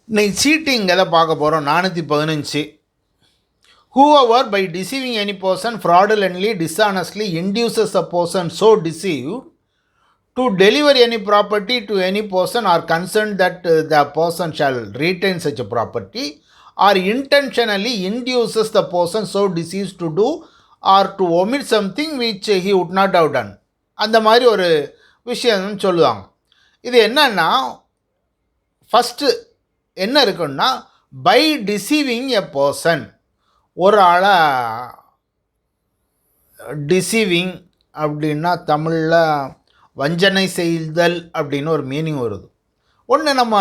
இன்னைக்கு சீட்டிங் எதை பார்க்க போகிறோம். 415. Whoever by deceiving any person fraudulently, dishonestly induces a person so deceived to deliver any property to any person or concerned that the person shall retain such a property or intentionally induces the person so deceived to do or to omit something which he would not have done. அந்த மாதிரி ஒரு விஷயம் சொல்லுவாங்க. இது என்னன்னா, first என்ன இருக்குன்னா, by deceiving a person, ஒரு ஆளை டிசீவிங் அப்படின்னா தமிழில் வஞ்சனை செய்தல் அப்படின்னு ஒரு மீனிங் வருது. ஒன்று நம்ம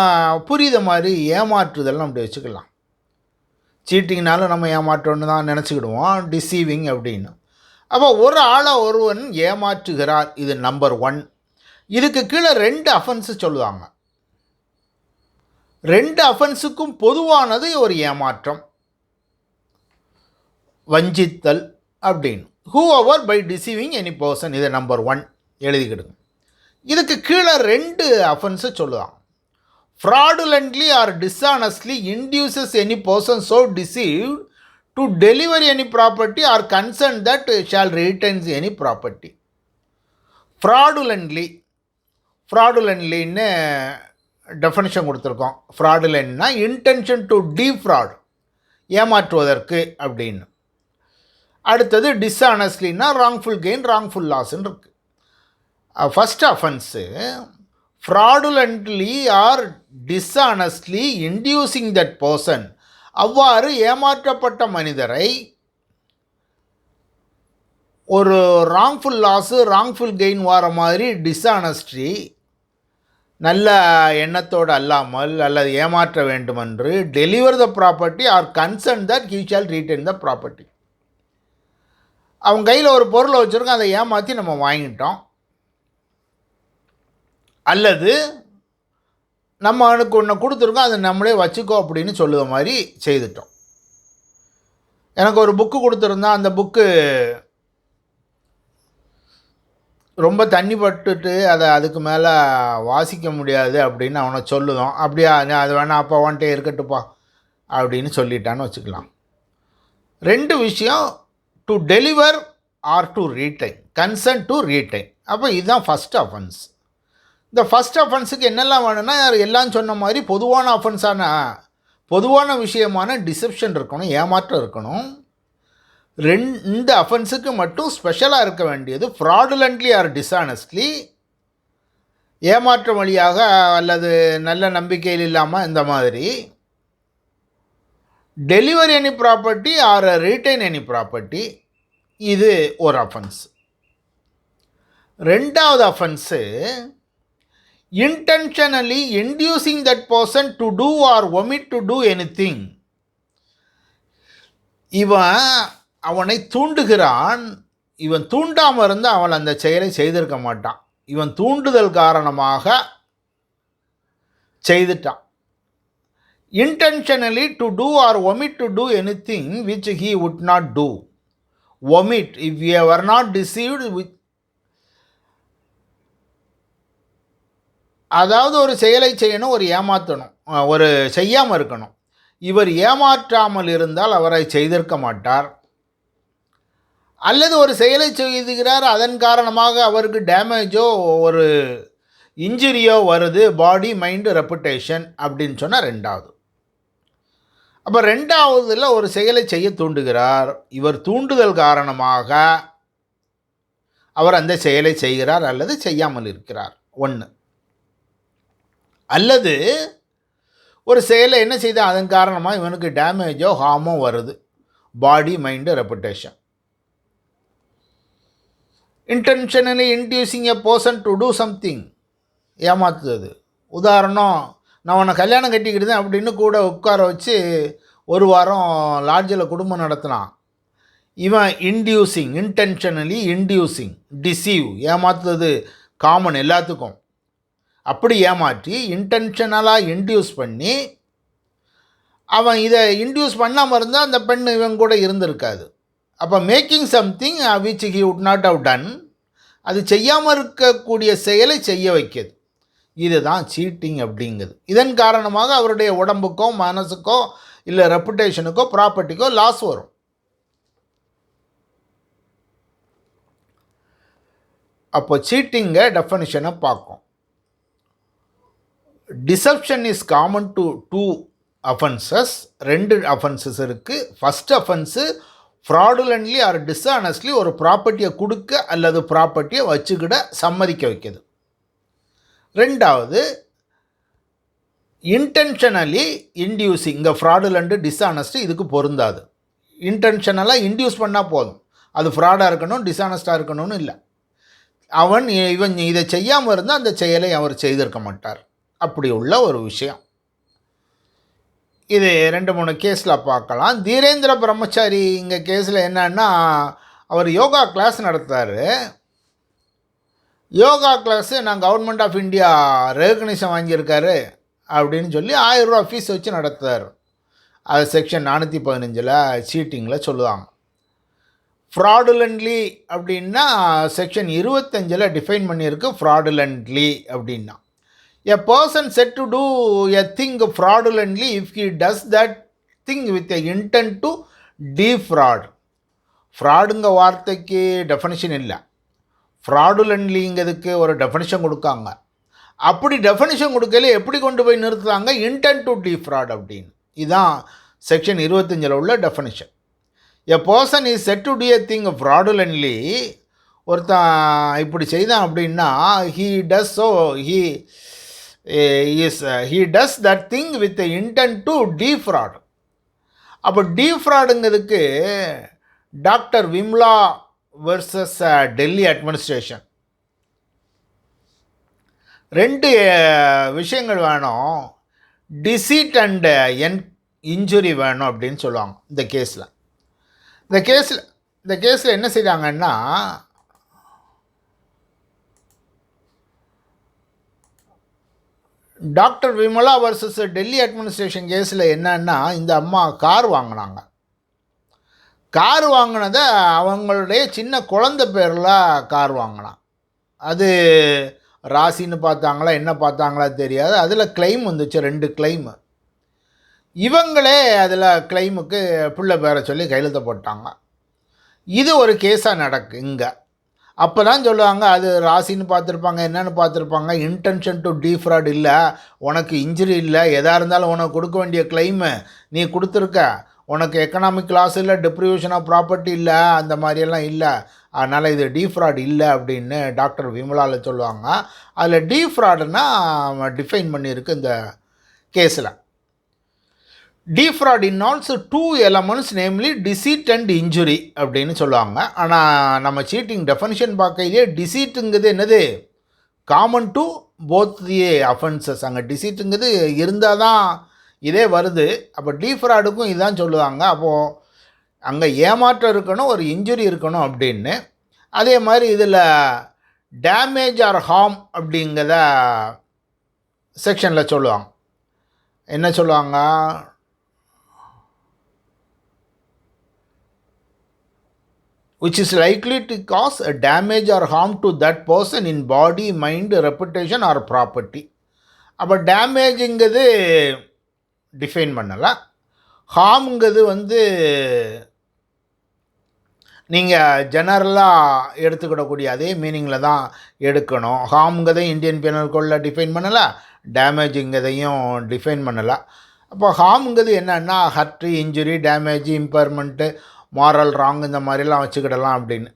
புரியுத மாதிரி ஏமாற்றுதல் அப்படி வச்சுக்கலாம். சீட்டிங்னாலும் நம்ம ஏமாற்றோன்னு தான் நினச்சிக்கிடுவோம், டிசீவிங் அப்படின்னு. அப்போ ஒரு ஆளை ஒருவன் ஏமாற்றுகிறார், இது நம்பர் 1. இதுக்கு கீழே 2 அஃபென்ஸு சொல்லுவாங்க. 2 அஃபென்ஸுக்கும் பொதுவானது ஒரு ஏமாற்றம், வஞ்சித்தல் அப்படின்னு. Whoever by deceiving any person, இது நம்பர் 1 எழுதிக்கிடுங்க. இதுக்கு கீழே 2 அஃபென்ஸை சொல்லுவாங்க. Fraudulently or dishonestly induces any person so deceived to deliver any property or consent that shall retains any property. ஃப்ராடுலண்ட்லின்னு டெஃபனிஷன் கொடுத்துருக்கோம். ஃப்ராடுலண்ட்னா இன்டென்ஷன் டு டீஃப்ராட், ஏமாற்றுவதற்கு அப்படின்னு. அடுத்தது டிஸ்ஆனஸ்ட்லின்னா ராங்ஃபுல் கெயின், ராங்ஃபுல் லாஸ்ன்னு இருக்குது. First offence fraudulently or dishonestly inducing that person, அவ்வாறு ஏமாற்றப்பட்ட மனிதரை ஒரு ராங்ஃபுல் லாஸு, ராங்ஃபுல் கெயின் வர மாதிரி டிஸ்ஆனஸ்ட்ரி, நல்ல எண்ணத்தோடு அல்லாமல் அல்லது ஏமாற்ற வேண்டுமென்று deliver the property or consent that he shawl retain the property. அவங்க கையில் ஒரு பொருளை வச்சுருக்கோம், அதை ஏமாற்றி நம்ம வாங்கிட்டோம், அல்லது நம்ம அவனுக்கு ஒன்று கொடுத்துருக்கோம், அதை நம்மளே வச்சுக்கோ அப்படின்னு சொல்லுற மாதிரி செய்துட்டோம். எனக்கு ஒரு புக்கு கொடுத்துருந்தான், அந்த புக்கு ரொம்ப தண்ணி பட்டுட்டு அதை அதுக்கு மேலே வாசிக்க முடியாது அப்படின்னு அவனை சொல்லுதோம். அப்படியா, அது வேணாம், அப்போ அவன்கிட்டே இருக்கட்டுப்பா அப்படின்னு சொல்லிட்டான்னு வச்சுக்கலாம். 2 விஷயம், to deliver or to retain, concern to retain. அப்போ இதுதான் ஃபஸ்ட் அஃபென்ஸ். இந்த ஃபஸ்ட் அஃபென்ஸுக்கு என்னெல்லாம் வேணும்னா, எல்லாம் சொன்ன மாதிரி பொதுவான விஷயமான டிசெப்ஷன் இருக்கணும், ஏமாற்றம் இருக்கணும். இந்த அஃபென்ஸுக்கு மட்டும் ஸ்பெஷலாக இருக்க வேண்டியது ஃப்ராடுலண்ட்லி ஆர் டிஸ்ஆனஸ்ட்லி, ஏமாற்றம் வழியாக அல்லது நல்ல நம்பிக்கையில் இல்லாமல் இந்த மாதிரி, deliver any property or retain any property, இது ஒரு அஃபென்ஸ். 2வது offence intentionally inducing that person to do or omit to do anything. இவன் அவனை தூண்டுகிறான், இவன் தூண்டாமல் இருந்தால் அவன் அந்த செயலை செய்திருக்க மாட்டான். இவன் தூண்டுதல் காரணமாக செய்துட்டான். Intentionally to do or omit to do anything which he would not do. Omit, if you are not deceived with, அதாவது ஒரு செயலை செய்யணும், ஒரு ஏமாற்றணும், ஒரு செய்யாமல் இருக்கணும். இவர் ஏமாற்றாமல் இருந்தால் அவரை செய்திருக்க மாட்டார். அல்லது ஒரு செயலை செய்துகிறார், அதன் காரணமாக அவருக்கு டேமேஜோ ஒரு இன்ஜுரியோ வருது, பாடி, மைண்டு, ரெப்புடேஷன் அப்படின்னு சொன்னால் 2வது. அப்போ 2வதுல ஒரு செயலை செய்ய தூண்டுகிறார், இவர் தூண்டுதல் காரணமாக அவர் அந்த செயலை செய்கிறார் அல்லது செய்யாமல் இருக்கிறார். 1. அல்லது ஒரு செயலை என்ன செய்தால் அதன் காரணமாக இவனுக்கு டேமேஜோ ஹார்மோ வருது, body, mind, reputation. Intentionally inducing a person to do something, ஏமாத்துறது. உதாரணம், நான் உன்னை கல்யாணம் கட்டிக்கிட்டேன் அப்படின்னு கூட உட்கார வச்சு 1 வாரம் லாட்ஜில் குடும்பம் நடத்தினான். இவன் இன்டியூசிங், இன்டென்ஷனலி இன்டியூசிங், டிசீவ், ஏமாத்துறது காமன் எல்லாத்துக்கும். அப்படி ஏமாற்றி இன்டென்ஷனலாக இன்டியூஸ் பண்ணி, அவன் இதை இன்டியூஸ் பண்ணாமல் இருந்தால் அந்த பெண் இவன் கூட இருந்திருக்காது. அப்போ making something which he would not have done, அது செய்யாமல் இருக்கக்கூடிய செயலை செய்ய வைக்கிறது. இதுதான் சீட்டிங் அப்படிங்குது. இதன் காரணமாக அவருடைய உடம்புக்கோ மனசுக்கோ இல்லை ரெப்புடேஷனுக்கோ ப்ராப்பர்ட்டிக்கோ லாஸ் வரும். அப்போ சீட்டிங்கை டெஃபனிஷனை பார்க்கும். Deception is common to 2 offences. 2 offences இருக்குது. ஃபஸ்ட் அஃபென்ஸு ஃப்ராடுலன்ட்லி ஆர் டிஸ்ஆனஸ்ட்லி ஒரு ப்ராப்பர்ட்டியை கொடுக்க அல்லது ப்ராப்பர்ட்டியை வச்சுக்கிட சம்மதிக்க வைக்கிது. ரெண்டாவது இன்டென்ஷனலி இன்டியூஸிங். இங்கே ஃப்ராடுலண்ட்டு டிஸ்ஆனஸ்ட்டு இதுக்கு பொருந்தாது. இன்டென்ஷனலாக இன்டியூஸ் பண்ணால் போதும். அது ஃப்ராடாக இருக்கணும் டிஸ்ஆனஸ்ட்டாக இருக்கணும்னு இல்லை. இவன் இதை செய்யாமல் இருந்தால் அந்த செயலை அவர் செய்திருக்க மாட்டார். அப்படி உள்ள ஒரு விஷயம். இது 2-3 கேஸில் பார்க்கலாம். தீரேந்திர பிரம்மச்சாரி இங்கே கேஸில் என்னன்னா, அவர் யோகா கிளாஸ் நடத்துகிறார். யோகா கிளாஸு நான் கவர்மெண்ட் ஆஃப் இந்தியா ரெகக்னிஷன் வாங்கியிருக்காரு அப்படின்னு சொல்லி 1000 ரூபா ஃபீஸ் வச்சு நடத்துகிறார். அது செக்ஷன் 415 சீட்டிங்கில் சொல்லுவாங்க. ஃப்ராடுலண்ட்லி அப்படின்னா செக்ஷன் 25 டிஃபைன் பண்ணியிருக்கு. ஃப்ராடுலண்ட்லி அப்படின்னா a person said to do a thing fraudulently if he does that thing with a intent to defraud. ஃப்ராடுங்க வார்த்தைக்கு டெஃபனிஷன் இல்லை. ஃப்ராடுலண்ட்லிங்கிறதுக்கு ஒரு டெஃபனிஷன் கொடுக்காங்க. அப்படி டெஃபனிஷன் கொடுக்கல எப்படி கொண்டு போய் நிறுத்துறாங்க? இன்டென்ட் டு டிஃப்ராட் அப்படின்னு. இதுதான் செக்ஷன் 25 உள்ள definition. a person is said to do a thing fraudulently. ஒருத்தன் இப்படி செய்தான் அப்படின்னா he does that thing with the intent to defraud. அப்போ defraudங்கிறதுக்கு doctor Vimla versus Delhi administration 2 விஷயங்கள் வேணும். டிசீட் அண்ட் இன்ஜுரி வேணும் அப்படின்னு சொல்லுவாங்க இந்த கேஸில் என்ன செய்கிறாங்கன்னா, doctor Vimala versus Delhi administration கேஸில் என்னன்னா, இந்த அம்மா கார் வாங்கினாங்க. கார் வாங்கினதை அவங்களுடைய சின்ன குழந்தை பேரில் கார் வாங்கினான். அது ராசின்னு பார்த்தாங்களா என்ன பார்த்தாங்களா தெரியாது. அதில் கிளைம் வந்துச்சு, 2 கிளைமு. இவங்களே அதில் கிளைமுக்கு பிள்ளை பேரை சொல்லி கையெழுத்து போட்டாங்க. இது ஒரு கேஸாக நடக்கு இங்கே. அப்போ தான் சொல்லுவாங்க, அது ராசின்னு பார்த்துருப்பாங்க, என்னென்னு பார்த்துருப்பாங்க. இன்டென்ஷன் டு டிஃப்ராட் இல்லை, உனக்கு இன்ஜுரி இல்லை, எதாக இருந்தாலும் உனக்கு கொடுக்க வேண்டிய கிளைமு நீ கொடுத்துருக்க, உனக்கு எக்கனாமிக் லாஸ் இல்லை, டிப்ரிவேஷன் ஆஃப் ப்ராப்பர்ட்டி இல்லை, அந்த மாதிரியெல்லாம் இல்லை, அதனால் இது டிஃப்ராட் இல்லை அப்படின்னு டாக்டர் விமலாவில் சொல்லுவாங்க. அதில் டிஃப்ராடுன்னா டிஃபைன் பண்ணியிருக்கு இந்த கேஸில். Defraud involves 2 elements, namely deceit and injury அப்படின்னு சொல்லுவாங்க. ஆனால் நம்ம சீட்டிங் டெஃபனிஷன் பார்க்கையிலே டிசீட்டுங்கிறது என்னது, common to both the offences. அங்கே டிசீட்டுங்கிறது இருந்தால் தான் இதே வருது. அப்போ டிஃப்ராடுக்கும் இதுதான் சொல்லுவாங்க. அப்போது அங்கே ஏமாற்றம் இருக்கணும், ஒரு இன்ஜுரி இருக்கணும் அப்படின்னு. அதே மாதிரி இதில் டேமேஜ் ஆர் ஹார்ம் அப்படிங்கிறத செக்ஷனில் சொல்லுவாங்க. என்ன சொல்லுவாங்க, which is likely to cause a damage or harm to that person in body, mind, reputation or property. அப்போ டேமேஜுங்கிறது டிஃபைன் பண்ணலாம். ஹார்முங்கிறது நீங்கள் ஜெனரலாக எடுத்துக்கிடக்கூடிய அதே மீனிங்கில் தான் எடுக்கணும். ஹார்முங்கிறதையும் இந்தியன் பீனல் கோடில் டிஃபைன் பண்ணலாம், டேமேஜுங்கிறதையும் டிஃபைன் பண்ணலாம். அப்போ ஹார்முங்கிறது என்னன்னா hurt, injury, damage, impairment, moral wrong, இந்த மாதிரிலாம் வச்சுக்கிடலாம் அப்படின்னு.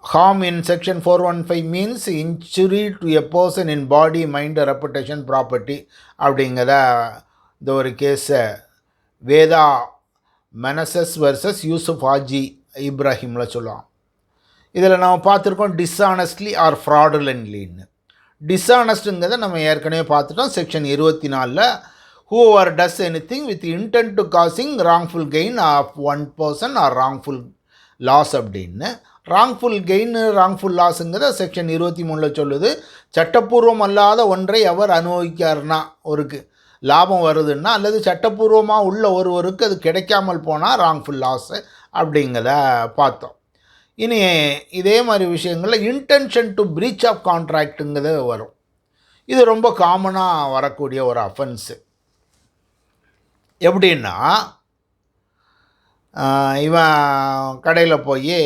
Harm in section 415 means injury to a person in body, mind, reputation, property அப்படிங்கிற இந்த ஒரு கேஸை வேதா மெனசஸ் வர்சஸ் யூசுப் ஹாஜி இப்ராஹிமில் சொல்லுவான். இதில் நம்ம பார்த்துருக்கோம் டிஸ்ஆனஸ்ட்லி ஆர் ஃப்ராடுலன்ட்லின்னு. டிஸ்ஆனஸ்ட்டுங்கிறத நம்ம ஏற்கனவே பார்த்துட்டோம் section 24. whoever does anything with intent to causing wrongful gain of one person or wrongful loss அப்படின்னு. wrongful gain, wrongful lossங்கிறத செக்ஷன் 23 சொல்லுது. சட்டப்பூர்வம் அல்லாத ஒன்றை அவர் அனுபவிக்காருன்னா, ஒருக்கு லாபம் வருதுன்னா அல்லது சட்டப்பூர்வமாக உள்ள ஒருவருக்கு அது கிடைக்காமல் போனால் ராங்ஃபுல் லாஸ் அப்படிங்கிறத பார்த்தோம். இனி இதே மாதிரி விஷயங்களில் இன்டென்ஷன் டு பிரீச் ஆஃப் கான்ட்ராக்டுங்கிறது வரும். இது ரொம்ப காமனாக வரக்கூடிய ஒரு அஃபென்ஸு. எப்படின்னா, இவன் கடையில் போய்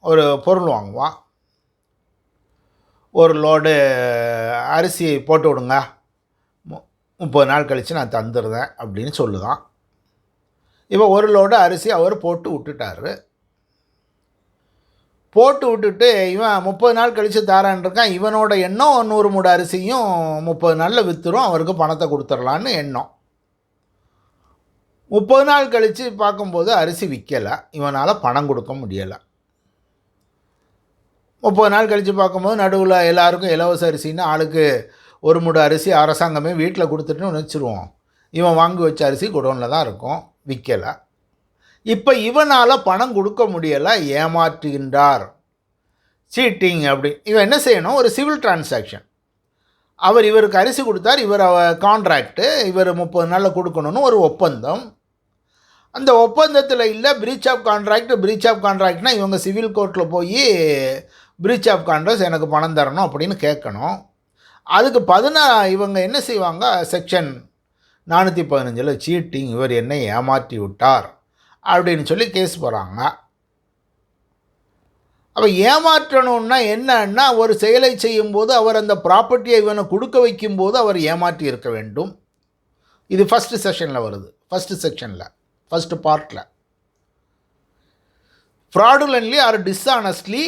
ஒரு பொருள் வாங்குவான். ஒரு லோடு அரிசி போட்டு விடுங்க, 30 நாள் கழித்து நான் தந்துடுறேன் அப்படின்னு சொல்லுதான். இவன் ஒரு லோடு அரிசி அவர் போட்டு விட்டுட்டார். போட்டு விட்டுட்டு இவன் 30 நாள் கழித்து தாரான் இருக்கான். இவனோட எண்ணம் 100 மூட அரிசியும் 30 நாளில் விற்றுரும், அவருக்கு பணத்தை கொடுத்துடலான்னு எண்ணம். 30 நாள் கழித்து பார்க்கும்போது அரிசி விற்கலை, இவனால் பணம் கொடுக்க முடியலை. 30 நாள் கழித்து பார்க்கும்போது நடுவில் எல்லாருக்கும் இலவச அரிசின்னு ஆளுக்கு ஒரு மூட அரிசி அரசாங்கமே வீட்டில் கொடுத்துட்டுன்னு நினச்சிருவோம். இவன் வாங்கி வச்ச அரிசி குடோனில் தான் இருக்கும், விற்கலை. இப்போ இவனால் பணம் கொடுக்க முடியலை, ஏமாற்றுகின்றார், சீட்டிங். அப்படி இவன் என்ன செய்யணும், ஒரு சிவில் டிரான்சாக்ஷன். இவருக்கு அரிசி கொடுத்தார், இவர் கான்ட்ராக்டு, இவர் 30 நாளில் கொடுக்கணும்னு ஒரு ஒப்பந்தம். அந்த ஒப்பந்தத்தில் இல்லை breach of contract. Breach of கான்ட்ராக்ட்னால் இவங்க சிவில் கோர்ட்டில் போய் பிரீச் ஆஃப் கான்ட்ராக்ட் எனக்கு பணம் தரணும் அப்படின்னு கேட்கணும். அதுக்கு இவங்க என்ன செய்வாங்க, செக்ஷன் 415 சீட்டிங், இவர் என்னை ஏமாற்றி விட்டார் அப்படின்னு சொல்லி கேஸ் போகிறாங்க. அப்போ ஏமாற்றணுன்னா என்னன்னா, ஒரு செயலை செய்யும்போது அவர் அந்த ப்ராப்பர்ட்டியை இவனை கொடுக்க வைக்கும்போது அவர் ஏமாற்றி இருக்க வேண்டும். இது ஃபஸ்ட்டு செக்ஷனில் வருது, ஃபஸ்ட்டு செக்ஷனில், ஃபஸ்ட்டு பார்ட்டில். Fraudulently or dishonestly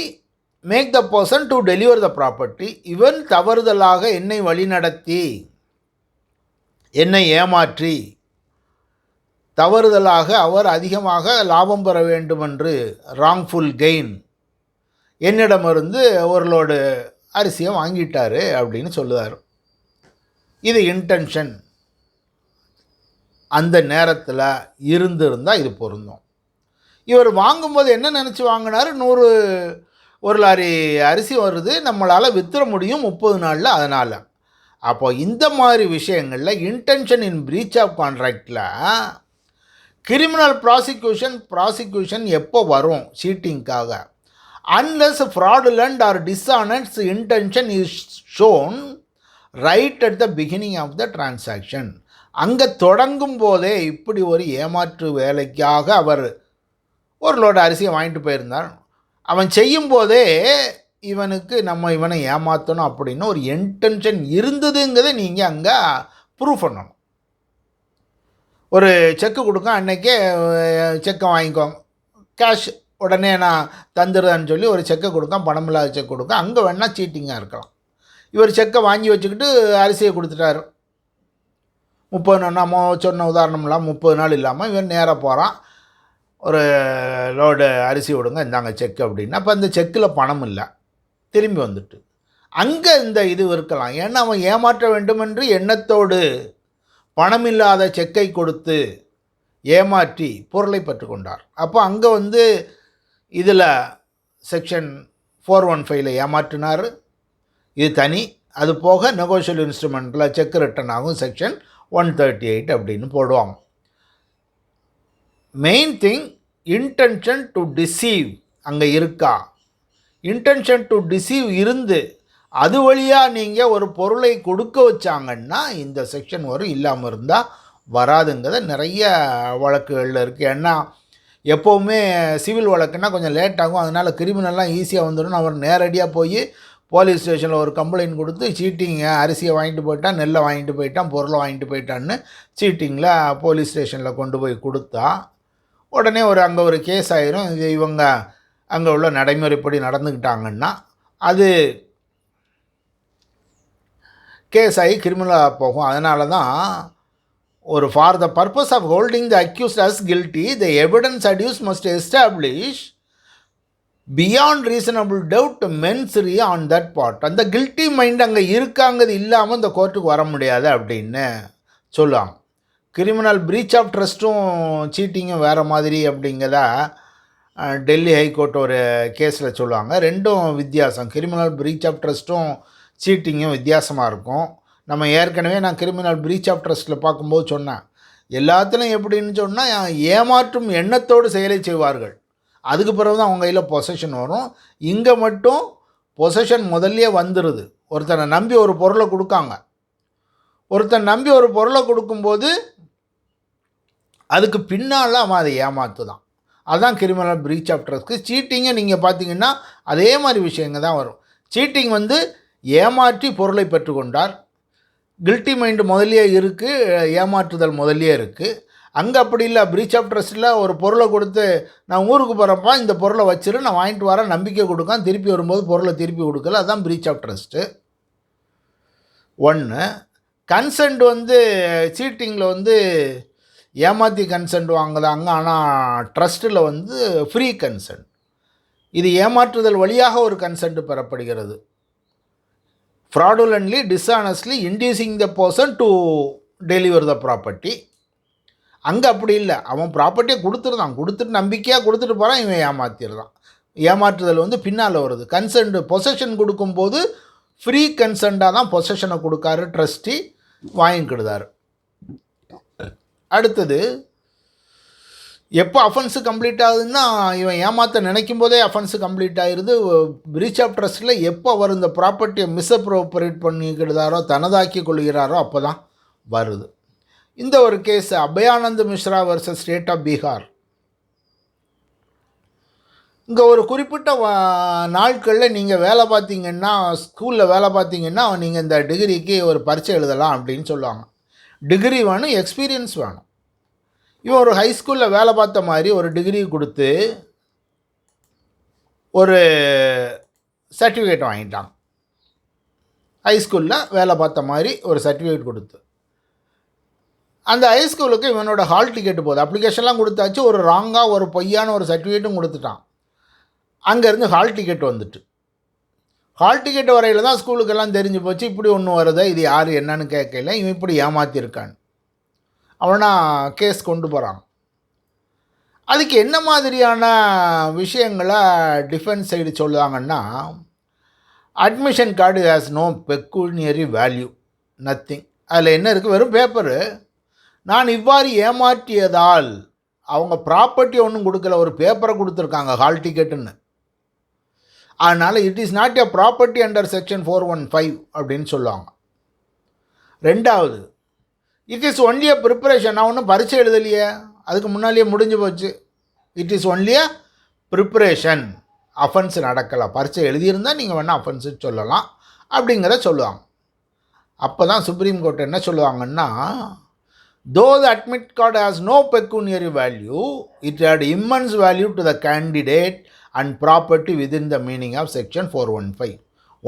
make the person to deliver the property. இவன் தவறுதலாக என்னை வழிநடத்தி, என்னை ஏமாற்றி, தவறுதலாக அவர் அதிகமாக லாபம் பெற வேண்டுமென்று, ராங்ஃபுல் கெயின், என்னிடமிருந்து ஒரு லோடு அரிசியை வாங்கிட்டார் அப்படின்னு சொல்லுவார். இது இன்டென்ஷன் அந்த நேரத்தில் இருந்திருந்தால் இது பொருந்தும். இவர் வாங்கும்போது என்ன நினச்சி வாங்கினார், 100 ஒரு லாரி அரிசி வருது, நம்மளால் வித்துற முடியும் 30 நாளில், அதனால். அப்போ இந்த மாதிரி விஷயங்களில் இன்டென்ஷன் இன் பிரீச் ஆஃப் கான்ட்ராக்டில் கிரிமினல் ப்ராசிக்யூஷன் எப்போ வரும் சீட்டிங்காக, unless fraudulent or dishonest intention is shown right at the beginning of the transaction. அங்கே தொடங்கும் போதே இப்படி ஒரு ஏமாற்று வேலைக்காக அவர் ஒரு லோடு அரிசியை வாங்கிட்டு போயிருந்தார். அவன் செய்யும்போதே இவனுக்கு இவனை ஏமாற்றணும் அப்படின்னு ஒரு இன்டென்ஷன் இருந்ததுங்கிறத நீங்கள் அங்கே ப்ரூவ் பண்ணணும். ஒரு செக்கு கொடுக்க, அன்றைக்கே செக்கை வாங்கிக்கோங்க, கேஷ் உடனே நான் தந்துடுறேன்னு சொல்லி ஒரு செக்கை கொடுக்க, பணம் இல்லாத செக் கொடுக்க, அங்கே வேணால் சீட்டிங்காக இருக்கலாம். இவர் செக்கை வாங்கி வச்சுக்கிட்டு அரிசியை கொடுத்துட்டாரு. 30 நம்ம சொன்ன உதாரணம்லாம் 30 நாள் இல்லாமல் இவன் நேராக போகிறான், ஒரு லோடு அரிசி விடுங்க, இந்தாங்க செக் அப்படின்னா. அப்போ அந்த செக்கில் பணம் இல்லை, திரும்பி வந்துட்டு அங்கே இந்த இது இருக்கலாம். ஏன்னா அவன் ஏமாற்ற வேண்டுமென்று எண்ணத்தோடு பணமில்லாத செக்கை கொடுத்து ஏமாற்றி பொருளை பெற்றுக்கொண்டார். அப்போ அங்கே இதில் செக்ஷன் 415 ஏமாற்றினார், இது தனி. அது போக நெகோஷியல் இன்ஸ்ட்ருமெண்ட்டில் செக் ரிட்டன் ஆகும், செக்ஷன் 138 அப்படின்னு போடுவாங்க. Main thing intention to deceive அங்கே இருக்கா. இன்டென்ஷன் டு டிசீவ் இருந்து அது வழியாக நீங்கள் ஒரு பொருளை கொடுக்க வச்சாங்கன்னா இந்த செக்ஷன் வரும், இல்லாமல் இருந்தால் வராதுங்கிறத நிறைய வழக்குகளில் இருக்குது. ஏன்னா எப்போவுமே சிவில் வழக்குன்னா கொஞ்சம் லேட் ஆகும், அதனால் கிரிமினல்லாம் ஈஸியாக வந்துடும். அவர் நேரடியாக போய் போலீஸ் ஸ்டேஷனில் ஒரு கம்ப்ளைண்ட் கொடுத்து சீட்டிங்க, அரிசியை வாங்கிட்டு போயிட்டான், நெல்லை வாங்கிட்டு போயிட்டான், பொருளை வாங்கிட்டு போயிட்டான்னு சீட்டிங்கில் போலீஸ் ஸ்டேஷனில் கொண்டு போய் கொடுத்தா உடனே அங்கே ஒரு கேஸ் ஆயிரும். இது இவங்க அங்கே உள்ள நடைமுறைப்படி நடந்துக்கிட்டாங்கன்னா அது கேஸ் ஆகி கிரிமினலாக போகும். அதனால தான் for the purpose of holding the accused as guilty the evidence adduced must establish beyond reasonable doubt mens rea on that part. அந்த கில்ட்டி மைண்ட் அங்கே இருக்காங்கிறது இல்லாமல் இந்த கோர்ட்டுக்கு வர முடியாது அப்படின்னு சொல்லுவாங்க. கிரிமினல் பிரீச் ஆஃப் ட்ரஸ்ட்டும் சீட்டிங்கும் வேறு மாதிரி அப்படிங்கிறத டெல்லி ஹைகோர்ட் ஒரு கேஸில் சொல்லுவாங்க. ரெண்டும் வித்தியாசம். கிரிமினல் பிரீச் ஆஃப் ட்ரஸ்ட்டும் சீட்டிங்கும் வித்தியாசமாக இருக்கும். நம்ம ஏற்கனவே நான் கிரிமினல் பிரீச் ஆஃப் ட்ரஸ்ட்டில் பார்க்கும்போது சொன்னேன், எல்லாத்துலையும் எப்படின்னு சொன்னால் ஏமாற்றும் எண்ணத்தோடு செயலை செய்வார்கள், அதுக்கு பிறகு தான் அவங்க கையில் பொசஷன் வரும். இங்கே மட்டும் பொசஷன் முதல்லையே வந்துடுது. ஒருத்தனை நம்பி ஒரு பொருளை கொடுக்காங்க. ஒருத்தன் நம்பி ஒரு பொருளை கொடுக்கும்போது அதுக்கு பின்னால் அவன் அதை ஏமாத்து தான். அதுதான் கிரிமினல் பிரீச் ஆஃப் ட்ரஸ்ட்க்கு. சீட்டிங்கை நீங்கள் பார்த்தீங்கன்னா அதே மாதிரி விஷயங்கள் தான் வரும். சீட்டிங் வந்து ஏமாற்றி பொருளை பெற்றுக்கொண்டார். கில்ட்டி மைண்டு முதலியே இருக்குது, ஏமாற்றுதல் முதலியே இருக்குது. அங்கே அப்படி இல்லை. பிரீச் ஆஃப் ட்ரஸ்ட்டில் ஒரு பொருளை கொடுத்து நான் ஊருக்கு போகிறப்பா இந்த பொருளை வச்சிரு, நான் வாங்கிட்டு வரேன், நம்பிக்கை கொடுக்கான், திருப்பி வரும்போது பொருளை திருப்பி கொடுக்கல. அதுதான் பிரீச் ஆஃப் ட்ரஸ்ட்டு. ஒன்று. கன்சென்ட் வந்து சீட்டிங்கில் வந்து ஏமாற்றி கன்சென்ட் வாங்குறாங்க. ஆனால் ட்ரஸ்ட்டில் வந்து ஃப்ரீ கன்சென்ட். இது ஏமாற்றுதல் வழியாக ஒரு கன்சென்ட் பெறப்படுகிறது. Fraudulently dishonestly inducing the person to deliver the property. அங்கே அப்படி இல்லை. அவன் ப்ராப்பர்ட்டியை கொடுத்துருதான், கொடுத்துட்டு நம்பிக்கையாக கொடுத்துட்டு போகிறான், இவன் ஏமாற்றிடுறான். ஏமாற்றுதல் வந்து பின்னால் வருது. கன்சென்ட் பொசஷன் கொடுக்கும்போது ஃப்ரீ கன்சென்ட்டாக தான் பொசஷனை கொடுக்காரு ட்ரஸ்டி, வாங்கிக்கிடுதார். அடுத்தது எப்போ அஃபென்ஸு கம்ப்ளீட் ஆகுதுன்னா இவன் ஏமாற்ற நினைக்கும் போதே அஃபென்ஸு கம்ப்ளீட் ஆகிடுது. பிரீச் ஆஃப் ட்ரஸ்ட்டில் எப்போ அவர் இந்த ப்ராப்பர்ட்டியை மிஸ்அப்ரோப்ரேட் பண்ணிக்கிடுதாரோ, தனதாக்கி கொள்கிறாரோ அப்போ தான் வருது. இந்த ஒரு case Abhayanand Mishra versus state of Bihar. இங்கே ஒரு குறிப்பிட்ட நாட்களில் நீங்கள் வேலை பார்த்தீங்கன்னா, ஸ்கூலில் வேலை பார்த்தீங்கன்னா நீங்கள் இந்த டிகிரிக்கு ஒரு பரீட்சை எழுதலாம் அப்படின்னு சொல்லுவாங்க. டிகிரி வேணும், எக்ஸ்பீரியன்ஸ் வேணும். இவன் ஒரு ஹைஸ்கூலில் வேலை பார்த்த மாதிரி ஒரு டிகிரி கொடுத்து ஒரு சர்டிஃபிகேட் வாங்கிட்டான். ஹைஸ்கூலில் வேலை பார்த்த மாதிரி ஒரு சர்டிஃபிகேட் கொடுத்து அந்த ஹைஸ்கூலுக்கு இவனோட ஹால் டிக்கெட்டு போகுது. அப்ளிகேஷன்லாம் கொடுத்தாச்சு, ஒரு ராங்காக ஒரு பொய்யான ஒரு சர்டிஃபிகேட்டும் கொடுத்துட்டான். அங்கேருந்து ஹால் டிக்கெட் வந்துட்டு, ஹால் டிக்கெட் வரையில் தான் ஸ்கூலுக்கெல்லாம் தெரிஞ்சு போச்சு இப்படி ஒன்று வருதா, இது யார் என்னன்னு கேட்கல, இவன் இப்படி ஏமாற்றிருக்கான். அவனா கேஸ் கொண்டு போகிறான். அதுக்கு என்ன மாதிரியான விஷயங்களை டிஃபென்ஸ் சைடு சொல்லுவாங்கன்னா, admission card has no pecuniary value, nothing. அதில் என்ன இருக்குது, வெறும் பேப்பரு. நான் இவ்வாறு ஏமாற்றியதால் அவங்க ப்ராப்பர்ட்டி ஒன்றும் கொடுக்கல, ஒரு பேப்பரை கொடுத்துருக்காங்க ஹால் டிக்கெட்டுன்னு. அதனால் it is not a property under section 415 அப்படின்னு சொல்லுவாங்க. ரெண்டாவது, it is only a preparation. நான் ஒன்றும் பரீட்சை எழுதலையே, அதுக்கு முன்னாலேயே முடிஞ்சு போச்சு. It is only a preparation, offence நடக்கலை. பரீட்சை எழுதியிருந்தால் நீங்கள் வேணால் அஃபென்ஸு சொல்லலாம் அப்படிங்கிறத சொல்லுவாங்க. அப்போ தான் சுப்ரீம் கோர்ட் என்ன சொல்லுவாங்கன்னா, though the admit card has no pecuniary value, it had immense value to the candidate and property within the meaning of section 415.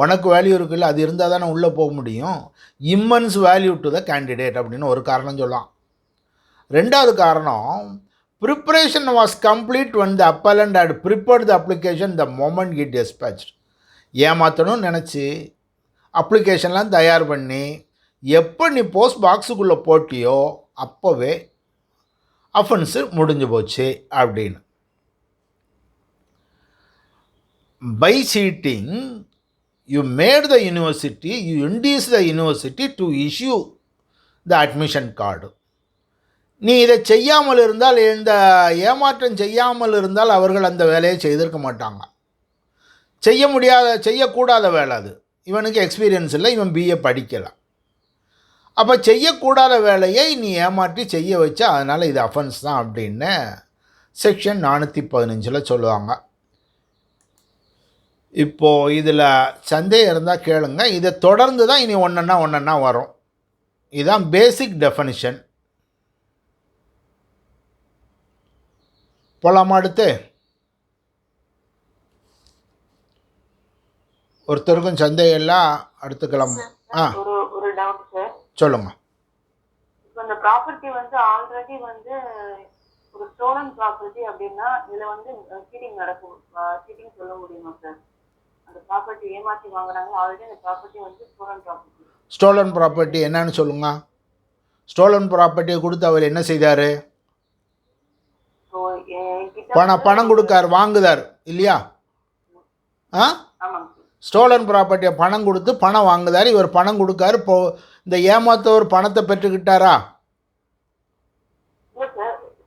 உனக்கு வேல்யூ இருக்குல்ல, அது இருந்தால் தானே உள்ளே போக முடியும். Immense value to the candidate அப்படின்னு ஒரு காரணம் சொல்லலாம். ரெண்டாவது காரணம், preparation was complete when the appellant had prepared the application the moment he dispatched. ஏமாற்றணும்னு நினச்சி அப்ளிகேஷன்லாம் தயார் பண்ணி எப்போ நீ போஸ்ட் பாக்ஸுக்குள்ளே போட்டியோ அப்போவே அஃபென்ஸு முடிஞ்சு போச்சு அப்படின்னு. By cheating you made the university, you induced the university to issue the admission card. நீ இதை செய்யாமல் இருந்தால், இந்த ஏமாற்றம் செய்யாமல் இருந்தால் அவர்கள் அந்த வேலையை செய்திருக்க மாட்டாங்க. செய்யக்கூடாத வேலை அது. இவனுக்கு எக்ஸ்பீரியன்ஸ் இல்லை, இவன் பிஏ படிக்கலை. அப்போ செய்யக்கூடாத வேலையை நீ ஏமாற்றி செய்ய வச்சா, அதனால் இது அஃபென்ஸ் தான் அப்படின்னு செக்ஷன் 415 சொல்லுவாங்க. இப்போது இதில் சந்தேகம் இருந்தால் கேளுங்க. இதை தொடர்ந்து தான் இனி ஒன்றா வரும். இதுதான் பேசிக் டெஃபனிஷன். போகலாமா அடுத்து? ஒருத்தருக்கும் சந்தேகம் இல்லை, அடுத்துக்கலாம். ஒரு டவுட் சார், சொல்லுங்க. இப்போ இந்த ப்ராப்பர்ட்டி வந்து ஆல்ரெடி வந்து ஒரு ஸ்டோலன் ப்ராப்பர்ட்டி அப்படின்னா இதில் வந்து சீட்டிங் நடக்கும், சீட்டிங் சொல்ல முடியுமா சார்? அந்த ப்ராப்பர்ட்டி ஏமாற்றி வாங்குறாங்க, ஆல்ரெடி அந்த ப்ராப்பர்ட்டி வந்து ஸ்டோலன் ப்ராப்பர்ட்டி. ஸ்டோலன் ப்ராப்பர்ட்டி என்னன்னு சொல்லுங்க. ஸ்டோலன் ப்ராப்பர்ட்டியை கொடுத்து அவர் என்ன செய்தார்? பணம் கொடுக்கார், வாங்குதார் இல்லையா? ஸ்டோலன் ப்ராப்பர்ட்டியை பணம் கொடுத்து பணம் வாங்குதார். இவர் பணம் கொடுக்காரு. இப்போ இந்த ஏமாத்தவர் பணத்தை பெற்றுக்கிட்டாரா?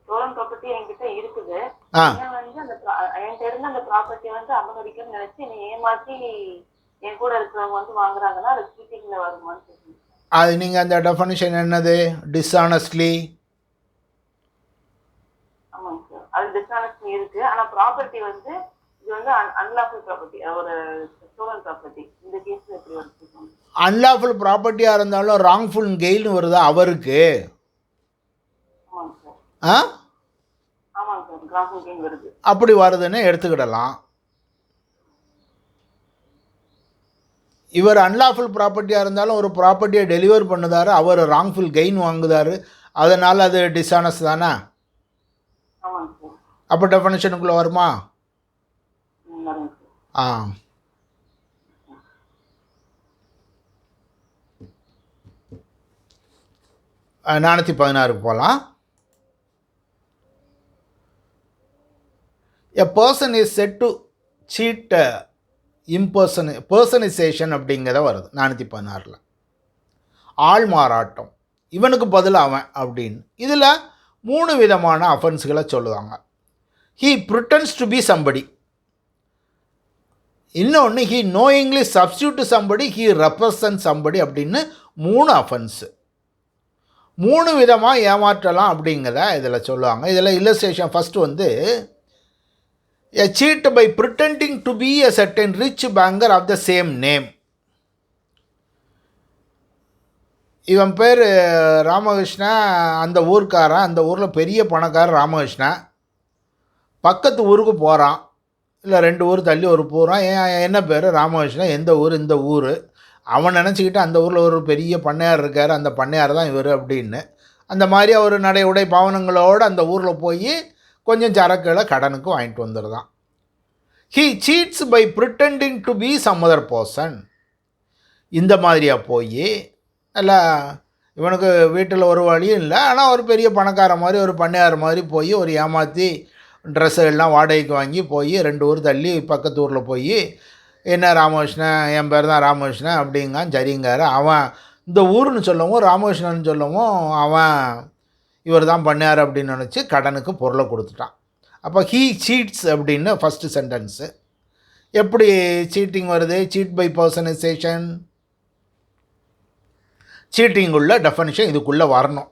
ஸ்டோலன் ப்ராப்பர்ட்டி என்கிட்ட இருக்குது, வந்து அந்த ப்ராப்பர்ட்டி வந்து அபகரிக்கணும்னு நினைச்சு என்னை ஏமாற்றி என் கூட இருக்கிறவங்க வந்து வாங்குறாங்கன்னா அது சீட்டிங்ல வருமான்னு கேட்குறேன். அது நீங்கள் அந்த டெஃபனிஷன் என்னது? டிஸ்ஆனஸ்ட்லி. ஆமாங்க சார், அது டிஸ்ஆனஸ்டி இருக்கு. ஆனா ப்ராப்பர்ட்டி வந்து இது வந்து அன்லாஃபுல் ப்ராப்பர்ட்டி, ஒரு ஸ்டோலன் ப்ராப்பர்ட்டி. இந்த கேஸ்ல எப்படி வருது? அன்லாஃபுல் ப்ராப்பர்ட்டியாக இருந்தாலும் ராங்ஃபுல் கெயின் வருதா அவருக்கு? ஆமாங்க சார். ஆ, ஆமாங்க சார், கிராஃபுல் கெயின் வருது. அப்படி வருதுன்னு எடுத்துக்கிடலாம். இவர் அன்லாஃபுல் ப்ராப்பர்ட்டியாக இருந்தாலும் ஒரு ப்ராப்பர்ட்டியை டெலிவர் பண்ணுதாரு, அவர் ராங்ஃபுல் கெயின் வாங்குதாரு, அதனால் அது டிஸ்ஆனஸ்ட் தானே? ஆமாங்க சார். அப்போ டெஃபனிஷனுக்குள்ளே வருமா? வருங்க சார். ஆ, 416 போகலாம். A person is said to cheat personation அப்படிங்கிறத வருது 416. ஆள் மாறாட்டம், இவனுக்கு பதில் அவன் அப்படின்னு. இதில் 3 விதமான அஃபென்ஸ்களை சொல்லுவாங்க. ஹீ ப்ரிட்டன்ஸ் டு பி சம்படி, இன்னொன்று he knowingly substitute somebody, he represent somebody அப்படின்னு 3 அஃபென்ஸு. 3 விதமாக ஏமாற்றலாம் அப்படிங்கிறத இதில் சொல்லுவாங்க. இதில் இல்லஸ்ட்ரேஷன் ஃபஸ்ட்டு வந்து a cheat by pretending to be a certain rich banker of the same name. இவன் பேர் ராமகிருஷ்ணா, அந்த ஊர்க்காரன், அந்த ஊரில் பெரிய பணக்காரன் ராமகிருஷ்ணா. பக்கத்து ஊருக்கு போகிறான், இல்லை 2 ஊர் தள்ளி ஒரு போகிறான். என்ன பேர்? ராமகிருஷ்ணா. எந்த ஊர்? இந்த ஊர். அவன் நினச்சிக்கிட்டு அந்த ஊரில் ஒரு பெரிய பண்ணையார் இருக்கார், அந்த பண்ணையார் தான் இவர் அப்படின்னு. அந்த மாதிரி அவர் நடை உடை பாவனங்களோடு அந்த ஊரில் போய் கொஞ்சம் சரக்குகளை கடனுக்கு வாங்கிட்டு வந்துடுதான். He cheats by pretending to be some other person. இந்த மாதிரியாக போய் நல்லா இவனுக்கு வீட்டில் ஒரு வழியும் இல்லை, ஆனால் ஒரு பெரிய பணக்கார மாதிரி ஒரு பண்ணையார் மாதிரி போய் ஒரு ஏமாற்றி ட்ரெஸ்ஸு எல்லாம் வாடகைக்கு வாங்கி போய் 2 ஊர் தள்ளி பக்கத்து ஊரில் போய் என்ன ராமகிருஷ்ணன், என் பேர் தான் ராமகிருஷ்ணன் அப்படிங்கான். சரிங்கார். அவன் இந்த ஊருன்னு சொல்லவும் ராமகிருஷ்ணன் சொல்லவும் அவன் இவர் தான் பண்ணார் அப்படின்னு நினச்சி கடனுக்கு பொருளை கொடுத்துட்டான். அப்போ ஹீ சீட்ஸ் அப்படின்னு ஃபஸ்ட்டு சென்டென்ஸு. எப்படி சீட்டிங் வருது? Cheat by personation. சீட்டிங் உள்ள டெஃபனிஷன் இதுக்குள்ளே வரணும்.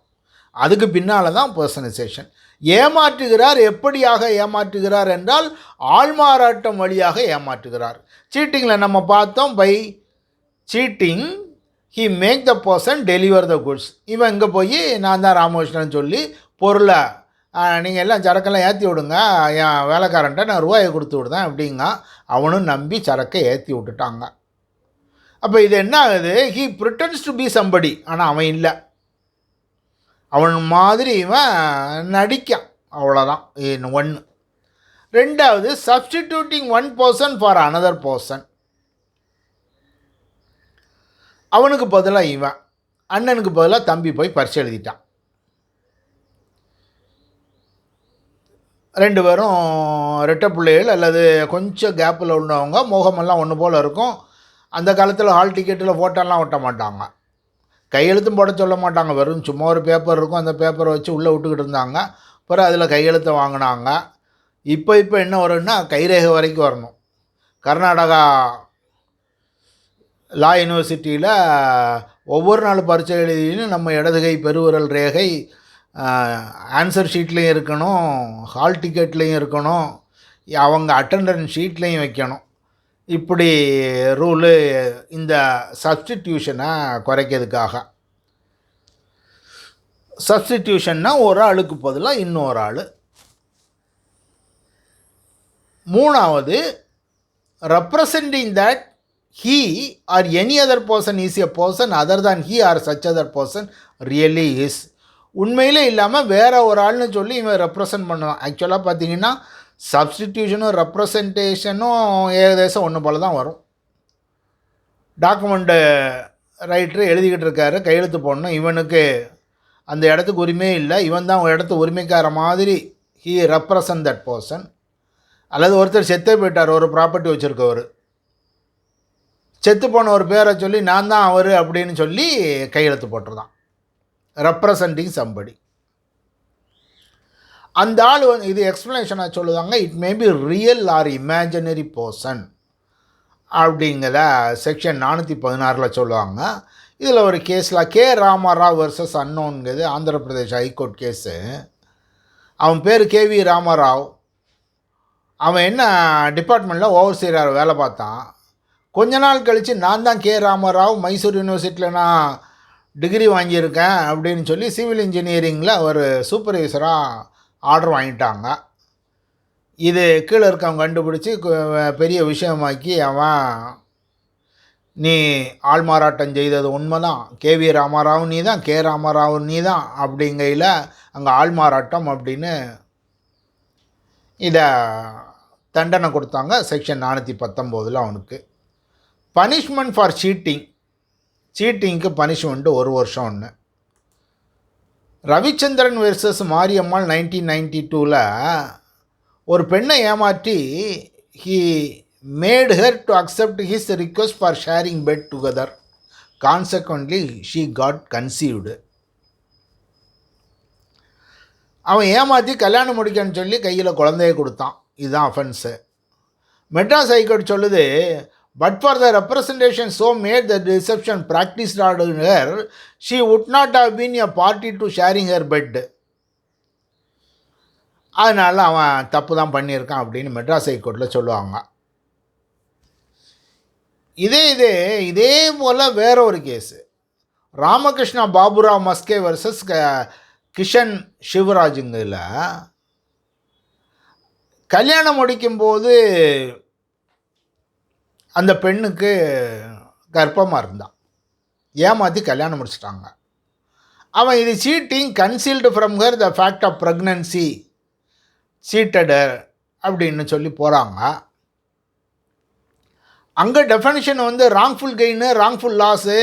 அதுக்கு பின்னால் தான் பர்சனைசேஷன். ஏமாற்றுகிறார். எப்படியாக ஏமாற்றுகிறார் என்றால் ஆள்மாறாட்டம் வழியாக ஏமாற்றுகிறார். சீட்டிங்கில் நம்ம பார்த்தோம், by cheating he make the person deliver the goods. இவன் இங்கே போய் நான் தான் ராமகிருஷ்ணன் சொல்லி பொருளை நீங்கள் எல்லாம் சரக்கெல்லாம் ஏற்றி விடுங்க, என் வேலைக்காரன்ட்ட நான் ரூபாயை கொடுத்து விடுதேன் அப்படிங்க. அவனும் நம்பி சரக்கை ஏற்றி விட்டுட்டாங்க. அப்போ இது என்ன ஆகுது? ஹீ ப்ரிட்டன்ஸ் டு பி சம்படி, ஆனால் அவன் இல்லை, அவன் மாதிரி இவன் நடிக்கான், அவ்வளோதான். 1. 2வது substituting 1 person for another person. அவனுக்கு பதிலாக இவன், அண்ணனுக்கு பதிலாக தம்பி போய் பரிசு எழுதிட்டான். 2 பேரும் ரெட்டை பிள்ளைகள் அல்லது கொஞ்சம் கேப்பில் உள்ளவங்க, முகமெல்லாம் ஒன்று போல் இருக்கும். அந்த காலத்தில் ஹால் டிக்கெட்டில் ஃபோட்டோலாம் ஒட்ட மாட்டாங்க, கையெழுத்தும் போட சொல்ல மாட்டாங்க. வெறும் சும்மா ஒரு பேப்பர் இருக்கும், அந்த பேப்பரை வச்சு உள்ளே விட்டுக்கிட்டு இருந்தாங்க. அப்புறம் அதில் கையெழுத்தை வாங்கினாங்க. இப்போ என்ன வரும்னா கைரேகை வரைக்கும் வரணும். கர்நாடகா லா யூனிவர்சிட்டியில் ஒவ்வொரு நாள் பரீட்சை எழுதின்னு நம்ம இடதுகை பெருவிரல் ரேகை ஆன்சர் ஷீட்லேயும் இருக்கணும், ஹால் டிக்கெட்லேயும் இருக்கணும், அவங்க அட்டெண்டன்ஸ் ஷீட்லேயும் வைக்கணும். இப்படி ரூலு இந்த சப்ஸ்டிடியூஷனை குறைக்கிறதுக்காக. சப்ஸ்டிடியூஷன்னா ஒரு ஆளுக்கு பதிலாக இன்னொரு ஆள். 3வது representing that he or any other person is a person other than he or such other person really is. உண்மையிலே இல்லாமல் வேற ஒரு ஆள்னு சொல்லி இவன் ரெப்ரசன்ட் பண்ணுவான். ஆக்சுவலாக பார்த்தீங்கன்னா சப்ஸ்டிடியூஷனும் ரெப்ரசன்டேஷனும் ஏகதேசம் ஒன்று போல தான் வரும். டாக்குமெண்ட்டு ரைட்டர் எழுதிக்கிட்டு இருக்காரு, கையெழுத்து போடணும். இவனுக்கு அந்த இடத்துக்கு உரிமையே இல்லை, இவன் தான் இடத்து உரிமைக்கார மாதிரி ஹீ ரெப்ரசன்ட் தட் பர்சன். அல்லது ஒருத்தர் செத்தே போயிட்டார், ஒரு ப்ராப்பர்ட்டி வச்சுருக்கவர், செத்து போன ஒரு பேரை சொல்லி நான் தான் அவர் அப்படின்னு சொல்லி கையெழுத்து போட்டுருதான், ரெப்ரசன்டிங் சம்படி. அந்த ஆள் இது எக்ஸ்ப்ளனேஷனாக சொல்லுவாங்க, it may be real or imaginary person. அப்படிங்கிற செக்ஷன் 416 சொல்லுவாங்க. இதில் ஒரு கேஸில் கே ராமாராவ் வர்சஸ் அன்னோன்கிறது ஆந்திர பிரதேஷ் ஹைகோர்ட் கேஸு. அவன் பேர் கேவி ராமாராவ். அவன் என்ன டிபார்ட்மெண்ட்டில் ஓவர்சீராக வேலை பார்த்தான். கொஞ்ச நாள் கழித்து நான் தான் கே ராமாராவ், மைசூர் யூனிவர்சிட்டியில் நான் டிகிரி வாங்கியிருக்கேன் அப்படின்னு சொல்லி சிவில் இன்ஜினியரிங்கில் ஒரு சூப்பர்வைசராக ஆர்டர் வாங்கிட்டாங்க. இது கீழே இருக்கவங்க கண்டுபிடிச்சி பெரிய விஷயமாக்கி அவன் நீ ஆள் மாறாட்டம் செய்தது உண்மைதான், கேவி ராமாராவ் நீ தான், கே ராமாராவ் நீ தான் அப்படிங்கையில் அங்கே ஆள் மாறாட்டம் அப்படின்னு இதை தண்டனை கொடுத்தாங்க செக்ஷன் 419 அவனுக்கு. பனிஷ்மெண்ட் ஃபார் சீட்டிங்க்கு பனிஷ்மெண்ட்டு 1 வருஷம் ஒன்று. ரவிச்சந்திரன் வெர்சஸ் மாரியம்மாள் 1992 ஒரு பெண்ணை ஏமாற்றி he made her to accept his request for sharing bed together. Consequently she got conceived. அவன் ஏமாற்றி கல்யாணம் முடிக்கன்னு சொல்லி கையில் குழந்தைய கொடுத்தான். இதுதான் அஃபென்ஸு. மெட்ராஸ் ஹைகோர்ட் சொல்லுது, but for the representation so made the deception practise her she would not have been a party to sharing her bed. அதனால் அவன் தப்பு தான் பண்ணியிருக்கான் அப்படின்னு மெட்ராஸ் ஹைகோர்ட்டில் சொல்லுவாங்க. இதே போல் வேற ஒரு கேஸு, ராமகிருஷ்ணா பாபுராவ் மஸ்கே வர்சஸ் கிஷன் சிவராஜுங்கில் கல்யாணம் முடிக்கும்போது அந்த பெண்ணுக்கு கர்ப்பமாக இருந்தான். ஏமாற்றி கல்யாணம் முடிச்சிட்டாங்க. அவன் இது cheating concealed from her the fact of pregnancy cheater அப்படின்னு சொல்லி போகிறாங்க. அங்கே டெஃபனிஷன் வந்து ராங்ஃபுல் கெயினு, ராங்ஃபுல் லாஸு.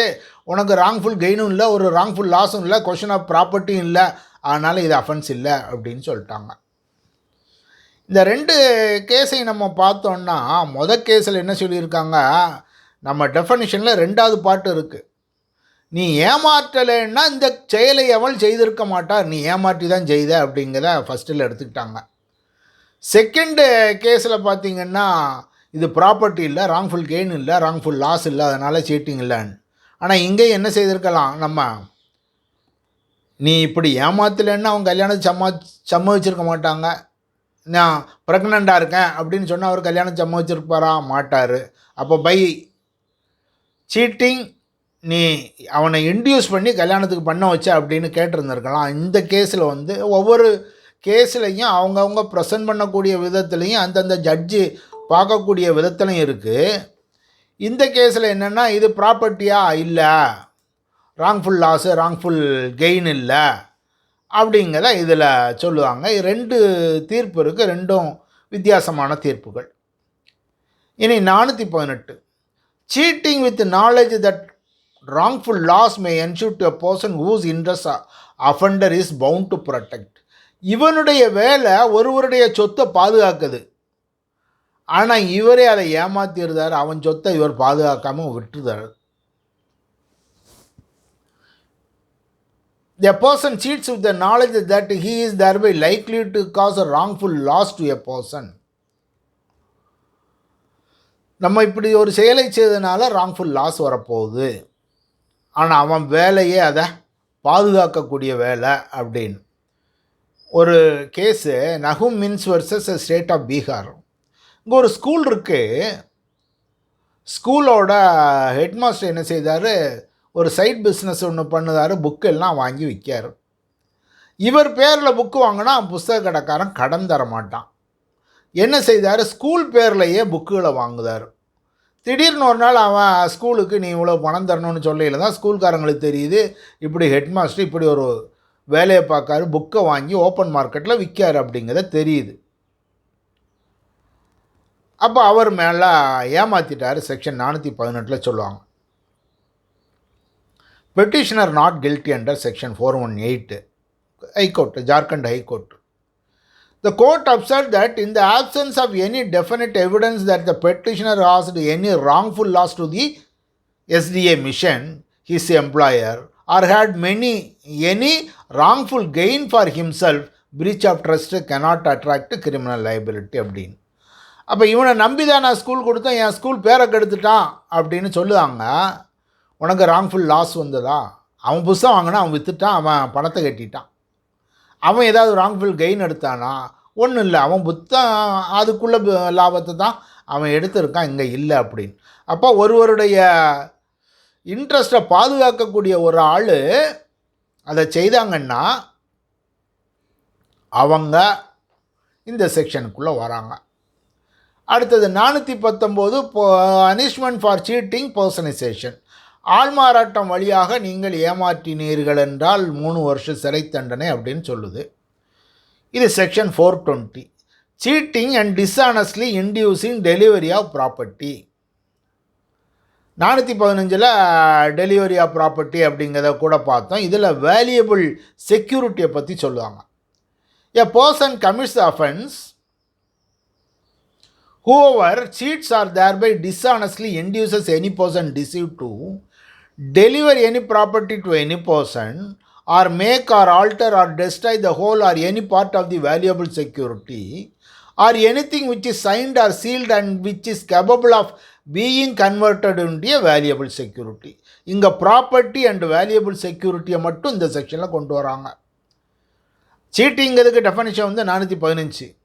உனக்கு ராங்ஃபுல் கெயினும் இல்லை, ஒரு ராங்ஃபுல் லாஸும் இல்லை, கொஷன் ஆஃப் ப்ராப்பர்ட்டியும் இல்லை, அதனால் இது அஃபென்ஸ் இல்லை அப்படின்னு சொல்லிட்டாங்க. இந்த 2 கேஸையும் நம்ம பார்த்தோன்னா, கேஸில் என்ன சொல்லியிருக்காங்க, நம்ம டெஃபனிஷனில் 2வது பாட்டு இருக்குது. நீ ஏமாற்றலைன்னா இந்த செயலை அவள் செய்திருக்க மாட்டார், நீ ஏமாற்றி தான் செய்த அப்படிங்கிறத ஃபஸ்ட்டில் எடுத்துக்கிட்டாங்க. செகண்டு கேஸில் பார்த்திங்கன்னா இது ப்ராப்பர்ட்டி இல்லை, ராங்ஃபுல் கெயின் இல்லை, ராங்ஃபுல் லாஸ் இல்லை, அதனால் சீட்டிங் இல்லைன்னு. ஆனால் இங்கே என்ன செய்திருக்கலாம், நம்ம நீ இப்படி ஏமாத்தலைன்னா அவங்க கல்யாணத்தை சம்மதிச்சிருக்க மாட்டாங்க. நான் ப்ரெக்னெண்ட்டாக இருக்கேன் அப்படின்னு சொன்னால் அவர் கல்யாணம் சம்மதிச்சிருப்பாரா மாட்டார். அப்போ பை சீட்டிங் நீ அவனை இன்டியூஸ் பண்ணி கல்யாணத்துக்கு பண்ண வச்ச அப்படின்னு கேட்டிருந்துருக்கலாம். இந்த கேஸில் வந்து ஒவ்வொரு கேஸ்லையும் அவங்கவுங்க ப்ரெசன்ட் பண்ணக்கூடிய விதத்துலையும் அந்தந்த ஜட்ஜு பார்க்கக்கூடிய விதத்துலையும் இருக்குது. இந்த கேஸில் என்னென்னா இது ப்ராப்பர்ட்டியாக இல்லை, ராங்ஃபுல் லாஸு, ராங்ஃபுல் கெயின் இல்லை அப்படிங்கிற இதில் சொல்லுவாங்க. 2 தீர்ப்பு இருக்குது, 2ம் வித்தியாசமான தீர்ப்புகள். இனி 418 cheating with knowledge that wrongful loss may ensure to a person whose interest offender is bound to protect. இவனுடைய வேலை ஒருவருடைய சொத்தை பாதுகாக்குது, ஆனால் இவரே அதை ஏமாத்திருந்தார், அவன் சொத்தை இவர் பாதுகாக்காமல் விட்டுருந்தார். A person cheats with the knowledge that he is thereby likely to cause a wrongful loss to a person. நம்ம இப்படி ஒரு செயலை செய்ததுனால ராங்ஃபுல் லாஸ் வரப்போகுது, ஆனால் அவன் வேலையே அதை பாதுகாக்கக்கூடிய வேலை அப்படின்னு. ஒரு கேஸு நகும் மின்ஸ் வர்சஸ் ஸ்டேட் ஆஃப் பீகார். இங்கே ஒரு ஸ்கூல் இருக்குது. ஸ்கூலோட ஹெட்மாஸ்டர் என்ன செய்தார், ஒரு சைட் பிஸ்னஸ் ஒன்று பண்ணுதார், புக்கெல்லாம் வாங்கி விற்கார். இவர் பேரில் புக்கு வாங்கினா புஸ்தக கடைக்காரன் கடன் தர மாட்டான். என்ன செய்தார், ஸ்கூல் பேர்லையே புக்குகளை வாங்குதார். திடீர்னு ஒரு நாள் அவன் ஸ்கூலுக்கு நீ இவ்வளோ பணம் தரணும்னு சொல்லையில் தான் ஸ்கூல்காரங்களுக்கு தெரியுது இப்படி ஹெட்மாஸ்டர் இப்படி ஒரு வேலையை பார்க்காரு, புக்கை வாங்கி ஓப்பன் மார்க்கெட்டில் விற்கார் அப்படிங்கிறத தெரியுது. அப்போ அவர் மேலே ஏமாற்றிட்டார், செக்ஷன் 418 சொல்லுவாங்க. Petitioner not guilty under section 418 high court, Jharkhand high court. The court observed that in the absence of any definite evidence that the petitioner caused any wrongful loss to the SDA mission, his employer, or had any wrongful gain for himself, breach of trust cannot attract criminal liability அப்படின்னு. அப்போ இவனை நம்பி தான் நான் school கொடுத்தேன், என் school பேரை கெடுத்துட்டான் அப்படின்னு சொல்லுவாங்க. உனக்கு ராங்ஃபுல் லாஸ் வந்ததா? அவன் புஸ்தகம் வாங்கினா அவன் விற்றுட்டான், அவன் பணத்தை கட்டிட்டான். அவன் ஏதாவது ராங்ஃபுல் கெயின் எடுத்தானா? ஒன்றும் இல்லை, அவன் புத்தகம் அதுக்குள்ள லாபத்தை தான் அவன் எடுத்திருக்கான், இங்கே இல்லை அப்படின்னு. அப்போ ஒருவருடைய இன்ட்ரெஸ்ட்டை பாதுகாக்கக்கூடிய ஒரு ஆள் அதை செய்தாங்கன்னா அவங்க இந்த செக்ஷனுக்குள்ளே வராங்க. அடுத்தது 419 பனிஷ்மெண்ட் ஃபார் சீட்டிங் பர்சனைசேஷன். ஆள்மாறாட்டம் வழியாக நீங்கள் ஏமாற்றினீர்கள் என்றால் 3 வருஷ சிறை தண்டனை அப்படின்னு சொல்லுது. இது section 420. Cheating and dishonestly inducing delivery of property. 415 delivery of property அப்படிங்கிறத கூட பார்த்தோம். இதில் வேல்யூபிள் செக்யூரிட்டியை பற்றி சொல்லுவாங்க. A person commits the offence whoever cheats or thereby dishonestly induces any person deceived to deliver any property to any person or make or alter or destroy the whole or any part of the valuable security or anything which is signed or sealed and which is capable of being converted into a valuable security. இங்கே property and valuable செக்யூரிட்டியை மட்டும் இந்த செக்ஷனில் கொண்டு வராங்க. சீட்டிங்கிறதுக்கு definition வந்து 415.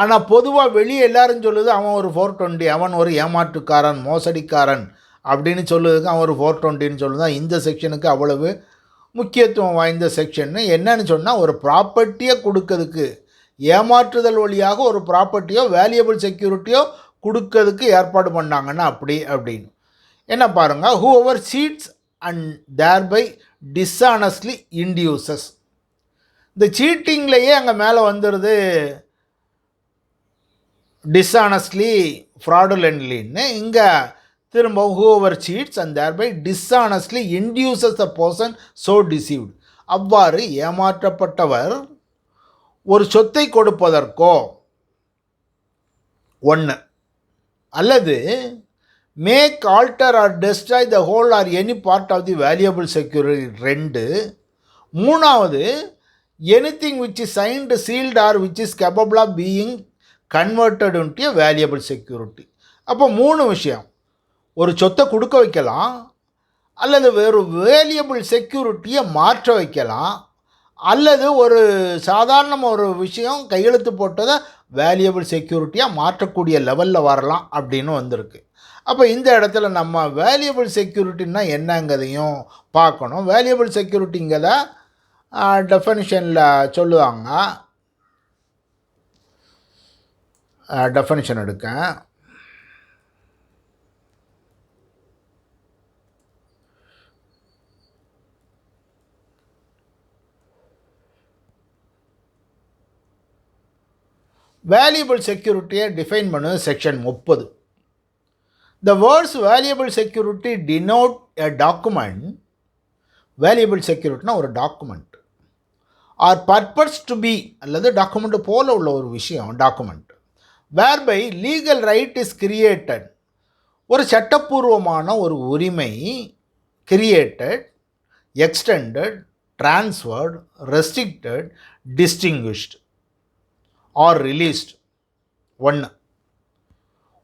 ஆனால் பொதுவாக வெளியே எல்லாரும் சொல்லுது அவன் ஒரு 420, அவன் ஒரு ஏமாற்றுக்காரன், மோசடிக்காரன் அப்படின்னு சொல்லுறதுக்கு அவன் ஒரு 420ன்னு சொல்லுதான். இந்த செக்ஷனுக்கு அவ்வளவு முக்கியத்துவம் வாய்ந்த செக்ஷன். என்னன்னு சொன்னால், ஒரு ப்ராப்பர்ட்டியை கொடுக்கறதுக்கு, ஏமாற்றுதல் வழியாக ஒரு ப்ராப்பர்ட்டியோ வேல்யூபிள் செக்யூரிட்டியோ கொடுக்கறதுக்கு ஏற்பாடு பண்ணாங்கன்னா அப்படின்னு என்ன பாருங்கள். whoever cheats and thereby dishonestly induces. இந்த சீட்டிங்லேயே அங்கே மேலே வந்துடுது dishonestly, fraudulentlyன்னு. இங்கே திரும்ப whoever cheats and thereby dishonestly induces the person so deceived. அவ்வாறு ஏமாற்றப்பட்டவர் ஒரு சொத்தை கொடுப்பதற்கோ ஒன்று, அல்லது make alter or destroy the whole or any part of the valuable security 2, மூணாவது anything which is signed, sealed or which is capable of being converted into a valuable security. அப்போ 3 விஷயம். ஒரு சொத்தை கொடுக்க வைக்கலாம், அல்லது வேறு வேல்யூபிள் செக்யூரிட்டியை மாற்ற வைக்கலாம், அல்லது ஒரு சாதாரண ஒரு விஷயம் கையெழுத்து போட்டதை வேல்யூபிள் செக்யூரிட்டியாக மாற்றக்கூடிய லெவலில் வரலாம் அப்படின்னு வந்திருக்கு. அப்போ இந்த இடத்துல நம்ம வேல்யூபிள் செக்யூரிட்டின்னா என்னங்கிறதையும் பார்க்கணும். வேல்யூபிள் செக்யூரிட்டிங்கிறத டெஃபனிஷனில் சொல்லுவாங்க. டெஃபனிஷன் எடுக்கேன். வேல்யூபிள் செக்யூரிட்டியை டிஃபைன் பண்ணுது section 30. The words valuable security denote a document. Valuable செக்யூரிட்டினா ஒரு document, or purports to be, அல்லது டாக்குமெண்ட் போல உள்ள ஒரு விஷயம் document, whereby legal right is created. ஒரு சட்டப்பூர்வமான ஒரு உரிமை created, extended, transferred, restricted, distinguished or released. 1,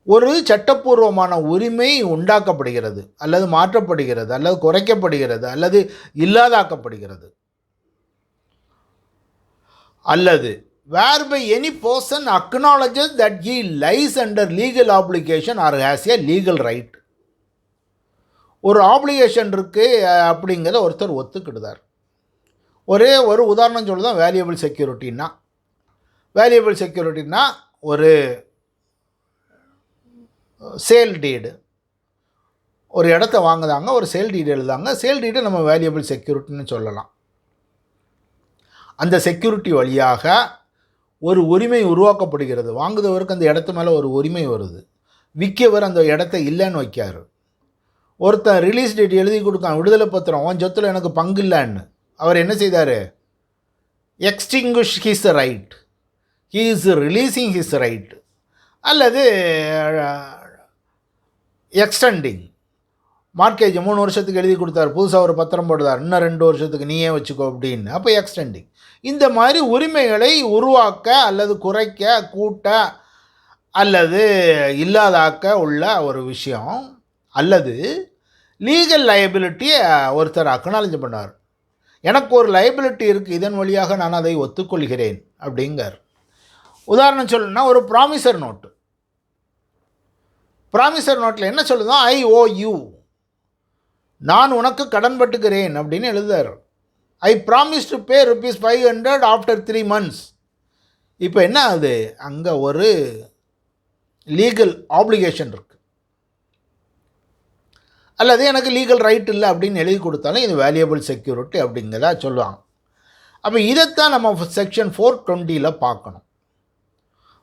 ஒரு சட்டப்பூர்வமான உரிமை உண்டாக்கப்படுகிறது, அல்லது மாற்றப்படுகிறது, அல்லது குறைக்கப்படுகிறது, அல்லது இல்லாதாக்கப்படுகிறது, அல்லது whereby any person acknowledges that he lies under legal obligation or has a legal right. ஒரு ஆப்ளிகேஷன் இருக்குது அப்படிங்கிறத ஒருத்தர் ஒத்துக்கிடுதார். ஒரே ஒரு உதாரணம் சொல்லுதான் வேல்யூபிள் செக்யூரிட்டின்னா. வேல்யூபிள் செக்யூரிட்டின்னா ஒரு சேல் டீடு, ஒரு இடத்த வாங்குதாங்க, ஒரு சேல் டீடு எழுதாங்க. சேல் டீடை நம்ம வேல்யூபிள் செக்யூரிட்டின்னு சொல்லலாம். அந்த செக்யூரிட்டி வழியாக ஒரு உரிமை உருவாக்கப்படுகிறது. வாங்குதவருக்கு அந்த இடத்து மேலே ஒரு உரிமை வருது. விற்கவர் அந்த இடத்த இல்லைன்னு வைக்காரு. ஒருத்தன் ரிலீஸ் டேட் எழுதி கொடுக்கான், விடுதலை பத்திரம், உன் சொத்தில் எனக்கு பங்கு இல்லைன்னு. அவர் என்ன செய்தார்? Extinguish his right, he is releasing his right. அல்லது எக்ஸ்டெண்டிங், மார்க்கேஜ் 3 வருஷத்துக்கு எழுதி கொடுத்தார், புதுசாக ஒரு பத்திரம் போடுதார், இன்னும் 2 வருஷத்துக்கு நீயே வச்சுக்கோ அப்படின்னு. அப்போ எக்ஸ்டெண்டிங். இந்த மாதிரி உரிமைகளை உருவாக்க அல்லது குறைக்க, கூட்ட அல்லது இல்லாதாக்க உள்ள ஒரு விஷயம், அல்லது லீகல் லைபிலிட்டியை ஒருத்தர் அக்னாலஜ் பண்ணார். எனக்கு ஒரு லைபிலிட்டி இருக்குது, இதன் வழியாக நான் அதை ஒத்துக்கொள்கிறேன் அப்படிங்கிறார். உதாரணம் சொல்லணும்னா ஒரு ப்ராமிசர் நோட்டு. ப்ராமிசர் நோட்டில் என்ன சொல்லுதோ, ஐ ஓ யூ, நான் உனக்கு கடன்பட்டுக்கிறேன் அப்படின்னு எழுதுறார். I promise to pay ₹500 after 3 months. இப்போ என்ன ஆகுது, அங்கே ஒரு லீகல் ஆப்ளிகேஷன் இருக்குது. அல்லது எனக்கு லீகல் ரைட் இல்லை அப்படின்னு எழுதி கொடுத்தாலும் இது வேல்யூபிள் செக்யூரிட்டி அப்படிங்கிறதா சொல்லுவாங்க. அப்போ இதைத்தான் நம்ம செக்ஷன் 420 பார்க்கணும்.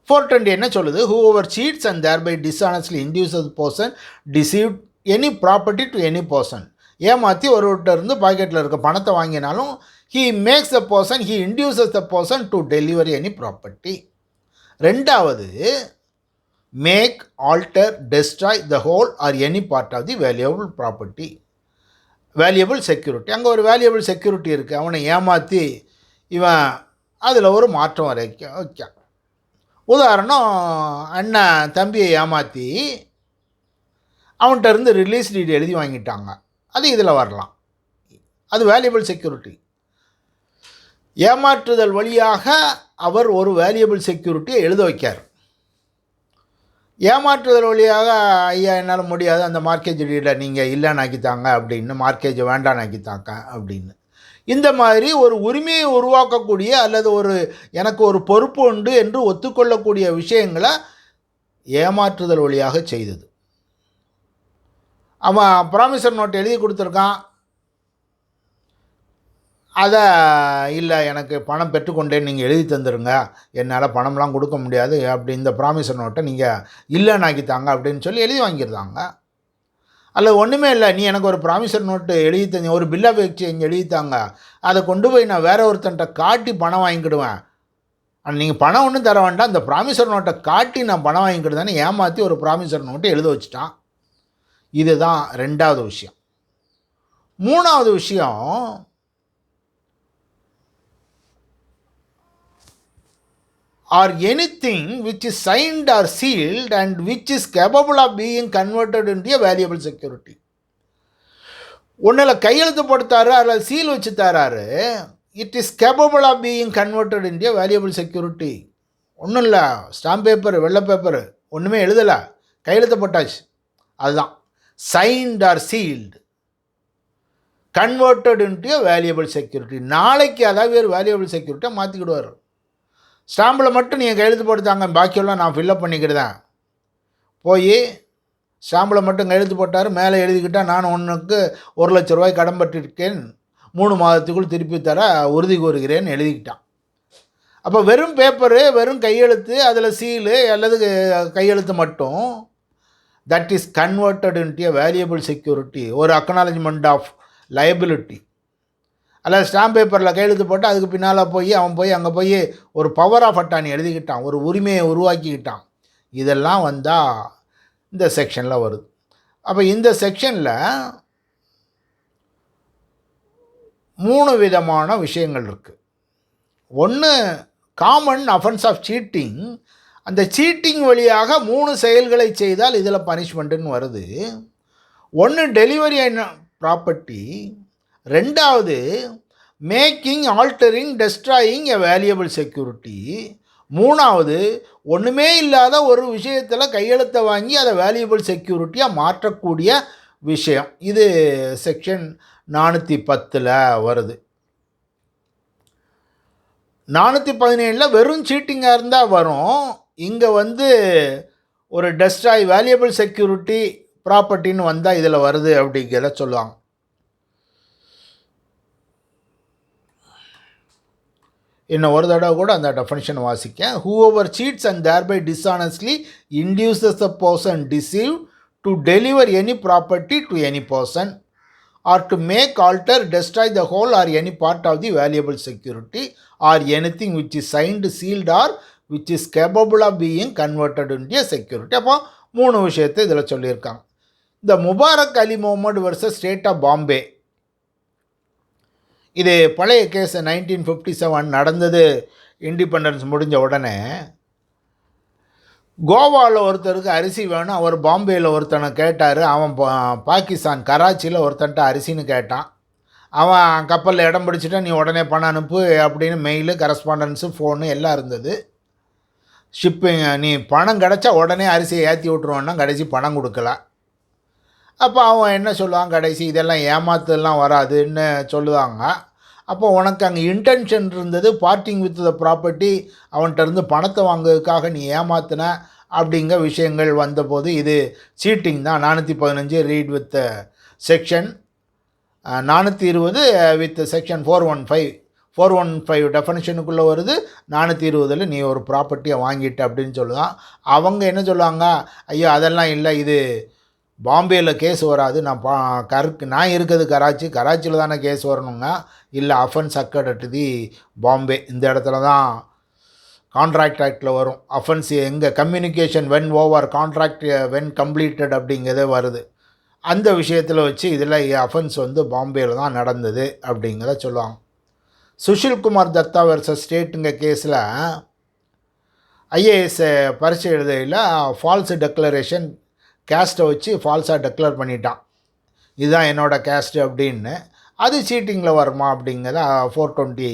420 என்ன சொல்லுது, whoever cheats and thereby dishonestly induces person deceive any property to any person. ஏமாற்றி ஒருவர்கிட்ட இருந்து பாக்கெட்டில் இருக்க பணத்தை வாங்கினாலும் he makes the person, he induces the person to deliver any property. ரெண்டாவது, make, alter, destroy the whole or any part of the valuable property, valuable security. அங்கே ஒரு வேல்யூபிள் செக்யூரிட்டி இருக்குது, அவனை ஏமாற்றி இவன் அதில் ஒரு மாற்றம் வைக்க. உதாரணம், அண்ணன் தம்பியை ஏமாற்றி அவன்கிட்ட இருந்து ரிலீஸ் டீட் எழுதி வாங்கிட்டாங்க, அது இதில் வரலாம், அது வேல்யூபிள் செக்யூரிட்டி. ஏமாற்றுதல் வழியாக அவர் ஒரு வேல்யூபிள் செக்யூரிட்டியை எழுத வைக்கார். ஏமாற்றுதல் வழியாக, ஐயா என்னால் முடியாது, அந்த மார்க்கேஜ் டீடை நீங்கள் இல்லைன்னு ஆக்கித்தாங்க அப்படின்னு, மார்க்கேஜை வேண்டான்னு ஆக்கித்தாங்க அப்படின்னு, இந்த மாதிரி ஒரு உரிமையை உருவாக்கக்கூடிய அல்லது ஒரு எனக்கு ஒரு பொறுப்பு உண்டு என்று ஒத்துக்கொள்ளக்கூடிய விஷயங்களை ஏமாற்றுதல் வழியாக செய்தது. அவன் ப்ராமிசர் நோட் எழுதி கொடுத்துருக்கான், அதை இல்லை எனக்கு பணம் பெற்றுக்கொண்டேன்னு நீங்கள் எழுதி தந்துடுங்க, என்னால் பணம்லாம் கொடுக்க முடியாது அப்படி, இந்த ப்ராமிசர் நோட்டை நீங்கள் இல்லைன்னு ஆக்கித்தாங்க அப்படின்னு சொல்லி எழுதி வாங்கியிருந்தாங்க. அல்லது ஒன்றுமே இல்லை, நீ எனக்கு ஒரு ப்ராமிசர் நோட்டு எழுதி தங்க, ஒரு பில் ஆஃப் எக்ஸ்சேஞ்ச் எழுதித்தாங்க, அதை கொண்டு போய் நான் வேற ஒருத்தன்ட்ட காட்டி பணம் வாங்கிக்கிடுவேன், ஆனால் நீங்கள் பணம் ஒன்றும் தர வேண்டாம், இந்த ப்ராமிசர் நோட்டை காட்டி நான் பணம் வாங்கிக்கிடுதானே ஏமாற்றி ஒரு ப்ராமிசர் நோட்டை எழுத வச்சுட்டான். இதுதான் ரெண்டாவது விஷயம். மூணாவது விஷயம், or anything which is signed or sealed and which is capable of being converted into a valuable security. ஒன்றில் கையெழுத்து போட்டு தராரு அல்லது சீல் வச்சு தராரு, it is capable of being converted in valuable security. ஒன்றும் இல்லை, ஸ்டாம்ப் பேப்பர், வெள்ளை பேப்பர், ஒன்றுமே எழுதலை, கையெழுத்து போட்டாச்சு, அதுதான் signed or sealed converted into valuable security. நாளைக்கு அதாவது வேறு வேல்யூபிள் செக்யூரிட்டியாக மாற்றிக்கிடுவார். ஸ்டாம்பில் மட்டும் நீங்கள் கையெழுத்து போட்டுத்தாங்க, பாக்கியெல்லாம் நான் ஃபில்லப் பண்ணிக்கிடுதேன். போய் ஸ்டாம்பில் மட்டும் கையெழுத்து போட்டார், மேலே எழுதிக்கிட்டால் நான் உனக்கு ₹1,00,000 கடன் பட்டிருக்கேன், 3 மாதத்துக்குள் திருப்பி தர உறுதி கூறுகிறேன்னு எழுதிக்கிட்டான். அப்போ வெறும் பேப்பரு, வெறும் கையெழுத்து, அதில் சீலு அல்லது கையெழுத்து மட்டும், that is converted into a valuable security, ஒரு அக்னாலஜ்மெண்ட் ஆஃப் லைபிலிட்டி. அல்லது ஸ்டாம்ப் பேப்பரில் கையெழுத்து போட்டு அதுக்கு பின்னால் அவன் போய் அங்கே போய் ஒரு பவர் ஆஃப் அட்டானி எழுதிக்கிட்டான், ஒரு உரிமையை உருவாக்கிக்கிட்டான். இதெல்லாம் வந்தால் இந்த செக்ஷனில் வருது. அப்போ இந்த செக்ஷனில் 3 விதமான விஷயங்கள் இருக்குது. ஒன்று, காமன் அஃபென்ஸ் ஆஃப் சீட்டிங். அந்த சீட்டிங் வழியாக 3 செயல்களை செய்தால் இதில் பனிஷ்மெண்ட்டுன்னு வருது. ஒன்று, டெலிவரி ப்ராப்பர்ட்டி. ரெண்டாவது, மேக்கிங், ஆல்டரிங், டெஸ்ட்ராயிங் எ வேல்யூபிள் செக்யூரிட்டி. மூணாவது, ஒன்றுமே இல்லாத ஒரு விஷயத்தில் கையெழுத்தை வாங்கி அதை வேல்யூபிள் செக்யூரிட்டியாக மாற்றக்கூடிய விஷயம். இது செக்ஷன் 410 வருது. 417 வெறும் சீட்டிங்காக இருந்தால் வரும். இங்கே ஒரு டெஸ்ட்ராய் வேல்யூபிள் செக்யூரிட்டி ப்ராப்பர்ட்டின்னு வந்தால் இதில் வருது அப்படிங்கிறத சொல்லுவாங்க. இன்னும் ஒரு தடவை கூட அந்த definition வாசிக்கேன். whoever cheats and thereby dishonestly induces the person deceived to deliver any property to any person or to make, alter, destroy the whole or any part of the valuable security or anything which is signed, sealed or which is capable of being converted into a security. அப்போ 3 விஷயத்தை இதில் சொல்லியிருக்காங்க. இந்த Mubarak Ali Mohammed versus state of Bombay, இது பழைய case 1957 நடந்தது. Independence முடிஞ்ச உடனே கோவாவில் ஒருத்தருக்கு அரிசி வேணும், அவர் பாம்பேயில் ஒருத்தனை கேட்டார், அவன் பாகிஸ்தான் கராச்சியில் ஒருத்தன்ட்ட அரிசின்னு கேட்டான். அவன் கப்பலில் இடம் பிடிச்சிட்டா நீ உடனே பணம் அனுப்பு அப்படின்னு மெயிலு, கரஸ்பாண்டன்ஸு, ஃபோனு எல்லாம் இருந்தது. ஷிப்பிங் நீ பணம் கிடச்சா உடனே அரிசியை ஏற்றி விட்ருவான்னா கடைசி பணம் கொடுக்கல. அப்போ அவன் என்ன சொல்லுவான், கடைசி இதெல்லாம் ஏமாத்துலாம் வராதுன்னு சொல்லுவாங்க. அப்போ உனக்கு அங்கே இன்டென்ஷன் இருந்தது, பார்ட்டிங் வித் த ப்ராப்பர்ட்டி, அவன்கிட்ட இருந்து பணத்தை வாங்குறதுக்காக நீ ஏமாத்தின அப்படிங்கிற விஷயங்கள் வந்தபோது இது சீட்டிங் தான். 415 read with section 420 with section 415 டெஃபனிஷனுக்குள்ளே வருது. 420 நீ ஒரு ப்ராப்பர்ட்டியை வாங்கிட்ட அப்படின்னு சொல்லுவான். அவங்க என்ன சொல்லுவாங்க, ஐயோ அதெல்லாம் இல்லை, இது பாம்பேயில் கேஸ் வராது, நான் இருக்கிறது கராச்சியில் தானே கேஸ் வரணுங்க. இல்லை, offence accord at the Bombay, இந்த இடத்துல தான் கான்ட்ராக்ட் ஆக்டில் வரும். அஃபென்ஸ் எங்கே communication when over contract when completed அப்படிங்கிறதே வருது. அந்த விஷயத்தில் வச்சு இதில் அஃபென்ஸ் பாம்பேயில் தான் நடந்தது அப்படிங்கிறத சொல்லுவாங்க. சுஷில்குமார் தத்தா வெர்சஸ் ஸ்டேட்டுங்க கேஸில் ஐஏஎஸ் பரீட்சை எழுதையில் ஃபால்ஸ் டெக்ளரேஷன், கேஸ்ட்டை வச்சு ஃபால்ஸாக டெக்ளேர் பண்ணிட்டான், இதுதான் என்னோடய கேஸ்ட்டு அப்படின்னு. அது சீட்டிங்கில் வருமா அப்படிங்கிறத 420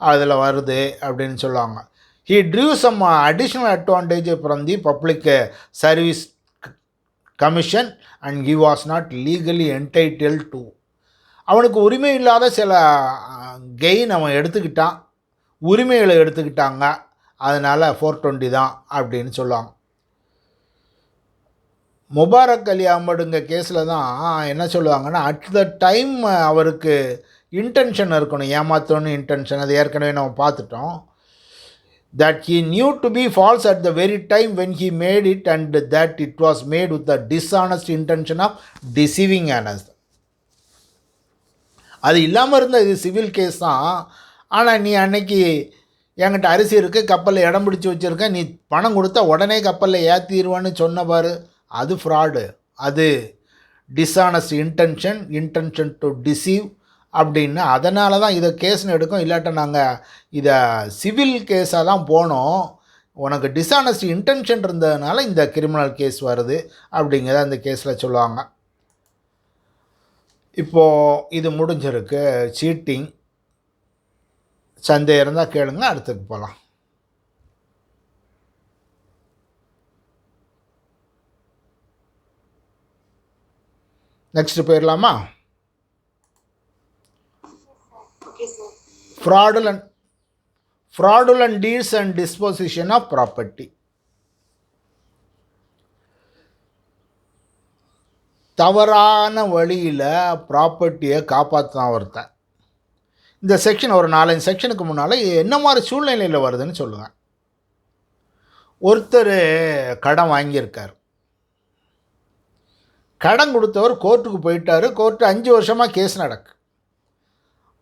அதில் வருது அப்படின்னு சொல்லுவாங்க. He drew some additional advantage from the Public Service Commission and he was not legally entitled to. அவனுக்கு உரிமை இல்லாத சில கெயின் அவன் எடுத்துக்கிட்டான், உரிமைகளை எடுத்துக்கிட்டாங்க, அதனால் 420 தான் அப்படின்னு சொல்லுவாங்க. முபாரக் அலி அஹ்மடுங்க கேஸில் தான் என்ன சொல்லுவாங்கன்னா, அட் த டைம் அவருக்கு இன்டென்ஷன் இருக்கணும், ஏமாற்றணும் இன்டென்ஷன், அது ஏற்கனவே நம்ம பார்த்துட்டோம். that he knew to be false at the very time when he made it and that it was made with the dishonest intention of deceiving others. அது இல்லாமல் இருந்த இது சிவில் கேஸ் தான். ஆனால் நீ அன்னைக்கு என்கிட்ட அரிசி இருக்குது, கப்பலில் இடம் பிடிச்சி வச்சுருக்க, நீ பணம் கொடுத்தா உடனே கப்பலில் ஏற்றிடுவான்னு சொன்ன பாரு, அது ஃப்ராடு, அது டிஸ்ஆனஸ்ட் இன்டென்ஷன் டு டிசீவ் அப்படின்னு. அதனால தான் இதை கேஸ்னு எடுக்கும். இல்லாட்ட நாங்கள் இதை சிவில் கேஸாக தான் போனோம், உனக்கு டிஸ்ஆனஸ்ட் இன்டென்ஷன் இருந்ததுனால இந்த கிரிமினல் கேஸ் வருது அப்படிங்கிறத அந்த கேஸில் சொல்லுவாங்க. இப்போது இது முடிஞ்சிருக்கு சீட்டிங். சந்தேகம் இருந்தால் கேளுங்க, அடுத்துக்கு போகலாம். நெக்ஸ்ட் போயிடலாமா? fraudulent deeds and disposition of property. தவறான வழியில் ப்ராப்பர்ட்டியை காப்பாற்றினா ஒருத்தன். இந்த செக்ஷன் ஒரு 4-5 செக்ஷனுக்கு முன்னால் என்ன மாதிரி சூழ்நிலையில் வருதுன்னு சொல்லுங்கள். ஒருத்தர் கடன் வாங்கியிருக்கார், கடன் கொடுத்தவர் கோர்ட்டுக்கு போயிட்டார், கோர்ட்டு 5 வருஷமாக கேஸ் நடக்கு.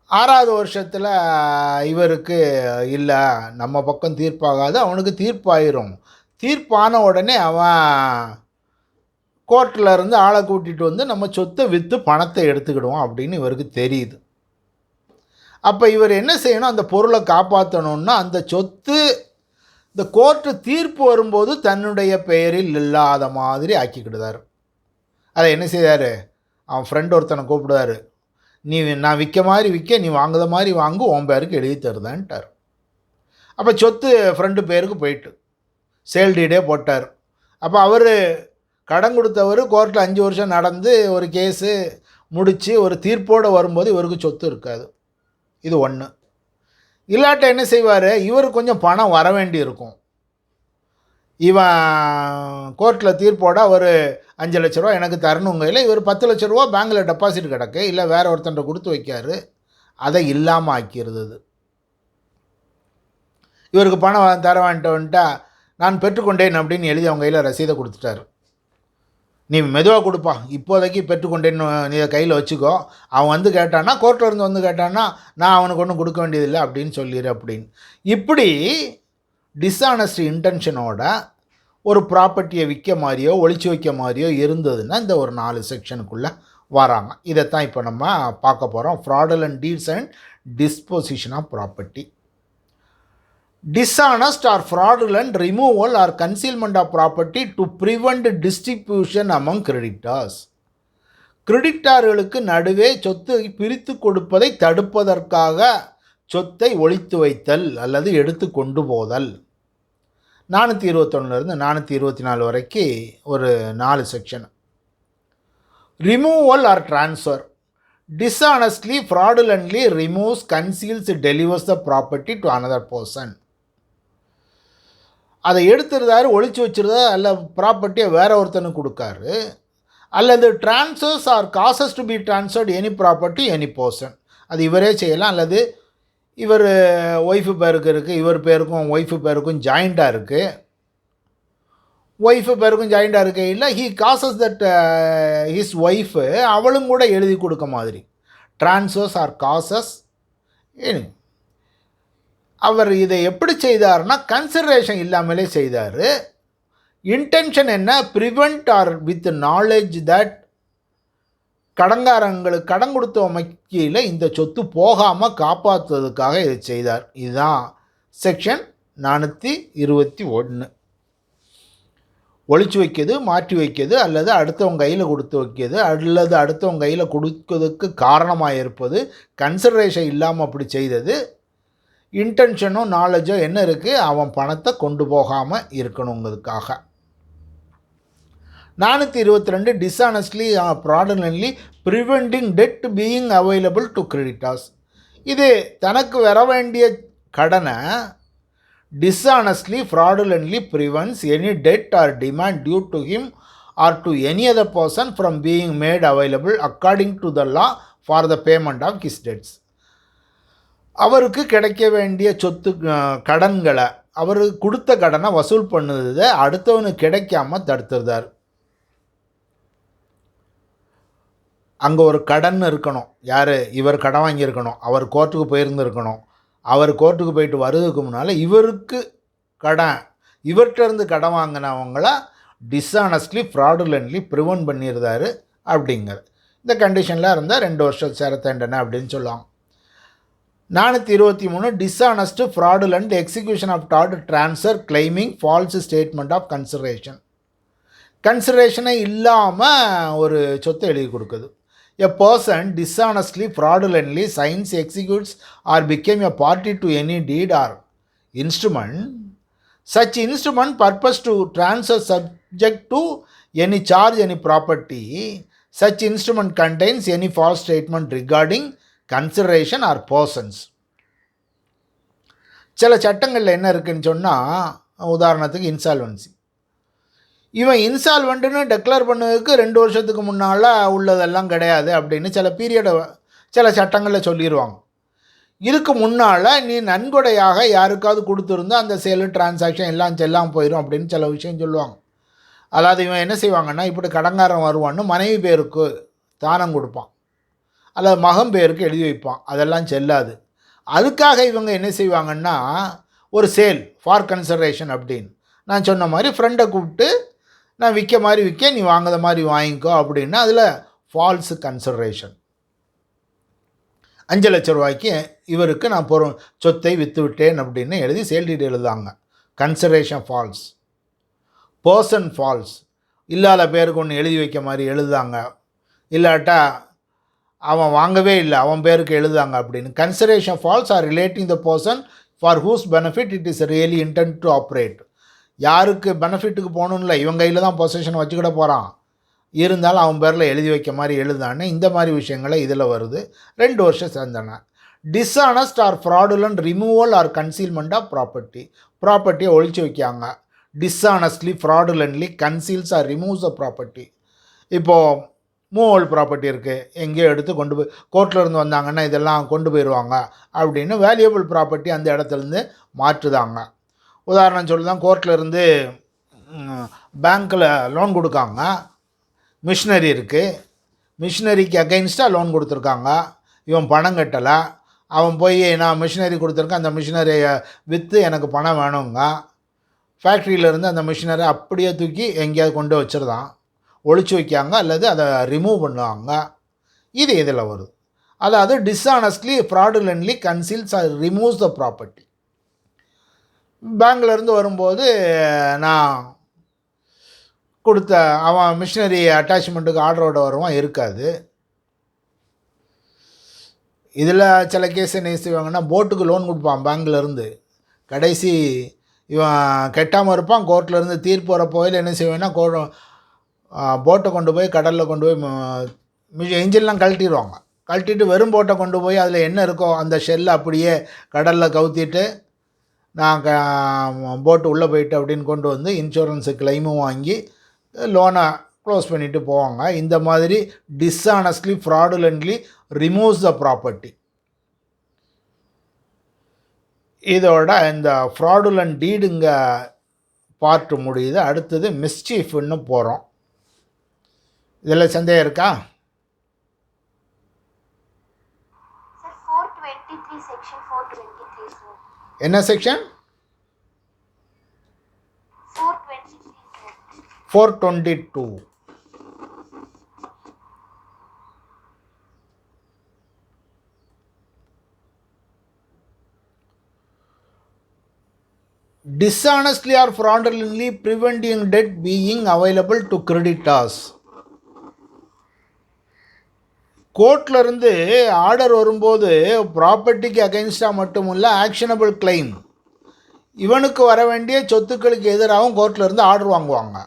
6வது வருஷத்தில் இவருக்கு இல்லை நம்ம பக்கம் தீர்ப்பாகாது, அவனுக்கு தீர்ப்பாயிரும். தீர்ப்பான உடனே அவன் கோர்ட்டில் இருந்து ஆளை கூட்டிகிட்டு வந்து நம்ம சொத்தை விற்று பணத்தை எடுத்துக்கிடுவோம் அப்படின்னு இவருக்கு தெரியுது. அப்போ இவர் என்ன செய்யணும், அந்த பொருளை காப்பாற்றணுன்னா அந்த சொத்து இந்த கோர்ட்டு தீர்ப்பு வரும்போது தன்னுடைய பெயரில் இல்லாத மாதிரி ஆக்கிக்கிடுதார். அதை என்ன செய்தார், அவன் ஃப்ரெண்ட் ஒருத்தனை கூப்பிடுவார், நீ நான் விற்க மாதிரி விற்க, நீ வாங்குத மாதிரி வாங்கு, உன் பேருக்கு எழுதி தருதான்ட்டார். அப்போ சொத்து ஃப்ரெண்டு பேருக்கு போயிட்டு சேல் டீடே போட்டார். அப்போ அவர் கடன் கொடுத்தவர் கோர்ட்டில் 5 வருஷம் நடந்து ஒரு கேஸு முடித்து ஒரு தீர்ப்போடு வரும்போது இவருக்கு சொத்து இருக்காது. இது ஒன்று. இல்லாட்ட என்ன செய்வார், இவருக்கு கொஞ்சம் பணம் வர வேண்டி இருக்கும். இவன் கோர்ட்டில் தீர்ப்போட ஒரு 5 லட்ச ரூபா எனக்கு தரணுங்க, இல்லை இவர் 10 லட்ச ரூபா பேங்கில் டெபாசிட் கிடக்கு, இல்லை வேறு ஒருத்தன்ட்ட கொடுத்து வைக்காரு, அதை இல்லாமல் ஆக்கிடுது. இவருக்கு பணம் தர வந்துட்டா நான் பெற்றுக்கொண்டேன் அப்படின்னு எழுதி அவங்க கையில் ரசீதை கொடுத்துட்டாரு. நீ மெதுவாக கொடுப்பா, இப்போதைக்கு பெற்றுக்கொண்டேன்னு நீ கையில் வச்சுக்கோ, அவன் வந்து கேட்டான்னா, கோர்ட்டில் இருந்து வந்து கேட்டான்னா நான் அவனுக்கு ஒன்றும் கொடுக்க வேண்டியதில்லை அப்படின்னு சொல்லிடு அப்படின்னு. இப்படி டிஸ்ஆனஸ்ட் இன்டென்ஷனோட ஒரு ப்ராப்பர்ட்டியை விற்க மாதிரியோ ஒழிச்சு வைக்க மாதிரியோ இருந்ததுன்னா இந்த ஒரு 4 செக்ஷனுக்குள்ளே வராங்க. இதைத்தான் இப்போ நம்ம பார்க்க போகிறோம். fraudulent deeds and disposition of property. dishonest or fraudulent removal or concealment of property to prevent distribution among creditors. கிரெடிட்டார்களுக்கு நடுவே சொத்தை பிரித்து கொடுப்பதை தடுப்பதற்காக சொத்தை ஒளித்து வைத்தல் அல்லது எடுத்து கொண்டு போதல். 421லேருந்து 424 வரைக்கும் ஒரு 4 section. Removal R transfer. dishonestly, fraudulently removes, conceals, delivers the property to another person. அதை எடுத்துருந்தாரு, ஒழிச்சு வச்சுருந்தா, அல்ல ப்ராப்பர்ட்டியை வேற ஒருத்தனுக்கு கொடுக்காரு, அல்லது transfers or causes to be transferred any property any person. அது இவரே செய்யலாம், அல்லது இவர் ஒய்ஃபு பேருக்கு இருக்குது, இவர் பேருக்கும் ஒய்ஃபு பேருக்கும் ஜாயிண்ட்டாக இருக்குது. ஒய்ஃபு பேருக்கும் ஜாயிண்ட்டாக இருக்க இல்லை, he causes that his wife அவளும் கூட எழுதி கொடுக்க மாதிரி. Transfers or causes. அவர் இதை எப்படி செய்தார்னா கன்சிடரேஷன் இல்லாமலே செய்தார். இன்டென்ஷன் என்ன? Prevent or with knowledge that கடங்காரங்களுக்கு கடன் கொடுத்த வங்கியில் இந்த சொத்து போகாமல் காப்பாற்றுவதற்காக இதை செய்தார். இதுதான் செக்ஷன் 421. ஒழிச்சு வைக்கிறது, மாற்றி வைக்கிறது, அல்லது அடுத்தவங்க கையில் கொடுத்து வைக்கிறது, அல்லது அடுத்தவங்க கையில் கொடுக்கிறதுக்கு காரணமாக இருப்பது. கன்சிடரேஷன் இல்லாமல் அப்படி செய்தது. இன்டென்ஷனோ நாலேஜோ என்ன இருக்குது? அவன் பணத்தை கொண்டு போகாமல் இருக்கணுங்கிறதுக்காக. 422 dishonestly fraudulently preventing debt being available to creditors. இது தனக்கு வர வேண்டிய கடனை dishonestly fraudulently prevents any debt or demand due to him or to any other person from being made available according to the law for the payment of his debts. அவருக்கு கிடைக்க வேண்டிய சொத்து கடன்களை, அவர் கொடுத்த கடனை வசூல் பண்ணுறதை அடுத்தவனுக்கு கிடைக்காம தடுத்துருந்தார். அங்கே ஒரு கடன் இருக்கணும். யார்? இவர் கடன் வாங்கியிருக்கணும், அவர் கோர்ட்டுக்கு போயிருந்துருக்கணும். அவர் கோர்ட்டுக்கு போயிட்டு வர்றதுக்கு முன்னால் இவருக்கு கடன், இவர்கிட்டருந்து கடன் வாங்கினவங்கள டிஸ்ஆனஸ்ட்லி ஃப்ராடுலன்ட்லி ப்ரிவென்ட் பண்ணியிருந்தார் அப்படிங்கிறது. இந்த கண்டிஷனில் இருந்தால் 2 வருஷம் சிறை தண்டனை அப்படின்னு சொல்லுவாங்க. 423 dishonest fraudulent execution of deed transfer claiming false statement of consideration. கன்சிடரேஷனே இல்லாமல் ஒரு சொத்தை எழுதி கொடுக்குது. A person dishonestly, fraudulently signs, executes or became a party to any deed or instrument. Such instrument purpose to transfer subject to any charge, any property. Such instrument contains any false statement regarding consideration or persons. சில சட்டங்களில் என்ன இருக்குன்னு சொன்னால், உதாரணத்துக்கு insolvency. இவன் இன்சால்வெண்ட்டுன்னு declare பண்ணதுக்கு 2 வருஷத்துக்கு முன்னால் உள்ளதெல்லாம் கிடையாது அப்படின்னு சில பீரியடை சில சட்டங்களில் சொல்லிடுவாங்க. இதுக்கு முன்னால் நீ நன்கொடையாக யாருக்காவது கொடுத்துருந்தா அந்த சேலு டிரான்சாக்ஷன் எல்லாம் செல்லாமல் போயிடும் அப்படின்னு சில விஷயம் சொல்லுவாங்க. அதாவது இவன் என்ன செய்வாங்கன்னா, இப்படி கடங்காரன் வருவான்னு மனைவி பேருக்கு தானம் கொடுப்பான், அல்லது மகன் பேருக்கு எழுதி வைப்பான், அதெல்லாம் செல்லாது. அதுக்காக இவங்க என்ன செய்வாங்கன்னா, ஒரு சேல் ஃபார் கன்சிடரேஷன் அப்படின்னு நான் சொன்ன மாதிரி ஃப்ரெண்டை கூப்பிட்டு நான் விற்க மாதிரி விற்க, நீ வாங்குற மாதிரி வாங்கிக்கோ அப்படின்னா அதில் ஃபால்ஸு கன்சிடரேஷன். 5 லட்ச ரூபாய்க்கு இவருக்கு நான் சொத்தை விற்று விட்டேன் அப்படின்னு எழுதி சேல் டீட் எழுதாங்க. Consideration false. Person false. இல்லாத பேருக்கு ஒன்று எழுதி வைக்க மாதிரி எழுதாங்க, இல்லாட்டா அவன் வாங்கவே இல்லை அவன் பேருக்கு எழுதாங்க அப்படின்னு. Consideration false or relating the person for whose benefit it is really intend to operate. யாருக்கு பெனிஃபிட்டுக்கு போகணுன்னு இல்லை, இவன் கையில் தான் பொசிஷன் வச்சுக்கிட போகிறான், இருந்தாலும் அவன் பேரில் எழுதி வைக்க மாதிரி எழுதான்னு இந்த மாதிரி விஷயங்களை இதில் வருது. 2 வருஷம் சேர்ந்தன. Dishonest or fraudulent removal or concealment of property. ப்ராப்பர்ட்டியை ஒழிச்சு வைக்காங்க. Dishonestly fraudulently conceals or removes a property. இப்போது மூவல் ப்ராப்பர்ட்டி இருக்குது, எங்கேயோ எடுத்து கொண்டு போய் கோர்ட்டில் இருந்து வந்தாங்கன்னா இதெல்லாம் கொண்டு போயிடுவாங்க அப்படின்னு வேல்யூபிள் ப்ராப்பர்ட்டி அந்த இடத்துலேருந்து மாற்றுதாங்க. உதாரணம் சொல்லி தான், கோர்ட்டில் இருந்து பேங்க்கில் லோன் கொடுக்காங்க, மிஷினரி இருக்குது, மிஷினரிக்கு அகைன்ஸ்டாக லோன் கொடுத்துருக்காங்க, இவன் பணம் கட்டலை, அவன் போய் நான் மிஷினரி கொடுத்துருக்கேன், அந்த மிஷினரியை விற்று எனக்கு பணம் வேணுங்க, ஃபேக்ட்ரியிலேருந்து அந்த மிஷினரை அப்படியே தூக்கி எங்கேயாவது கொண்டு வச்சுருதான், ஒழிச்சு வைக்காங்க அல்லது அதை ரிமூவ் பண்ணுவாங்க. இது இதில் வருது. அதாவது dishonestly fraudulently conceals or removes the property. பேங்க்லேருந்து வரும்போது நான் கொடுத்த அவன் மிஷினரி அட்டாச்மெண்ட்டுக்கு ஆர்டரோட வருவான், இருக்காது. இதில் சில கேஸ் என்ன செய்வாங்கன்னா, போட்டுக்கு லோன் கொடுப்பான் பேங்க்லேருந்து, கடைசி இவன் கெட்டாமல் இருப்பான், கோர்ட்லேருந்து தீர்ப்பு வர போயில் என்ன செய்வேன்னா போட்டை கொண்டு போய் கடலில் கொண்டு போய் என்ஜின்லாம் கழட்டிடுவாங்க. கழட்டிட்டு வெறும் போட்டை கொண்டு போய் அதில் என்ன இருக்கோ அந்த ஷெல்லை அப்படியே கடலில் கவுத்திட்டு நான் போட்டு உள்ளே போயிட்டு அப்படின்னு கொண்டு வந்து இன்சூரன்ஸு கிளைமும் வாங்கி லோனை க்ளோஸ் பண்ணிவிட்டு போவாங்க. இந்த மாதிரி டிஸ்ஆனஸ்ட்லி ஃப்ராடுலண்ட்லி ரிமூவ்ஸ் த ப்ராப்பர்ட்டி. இதோட இந்த ஃப்ராடுலண்ட் டீடுங்க பார்ட்டு முடியுது. அடுத்தது மிஸ்சீஃப்னு போகிறோம். இதில் சந்தேகம் இருக்கா? என்ன section? 422. Dishonestly or fraudulently preventing debt being available to creditors. கோர்ட்லேருந்து ஆர்டர் வரும்போது ப்ராப்பர்ட்டிக்கு அகைன்ஸ்டாக மட்டும் இல்லை, ஆக்ஷனபிள் கிளைம் இவனுக்கு வர வேண்டிய சொத்துக்களுக்கு எதிராகவும் கோர்ட்லேருந்து ஆர்டர் வாங்குவாங்க.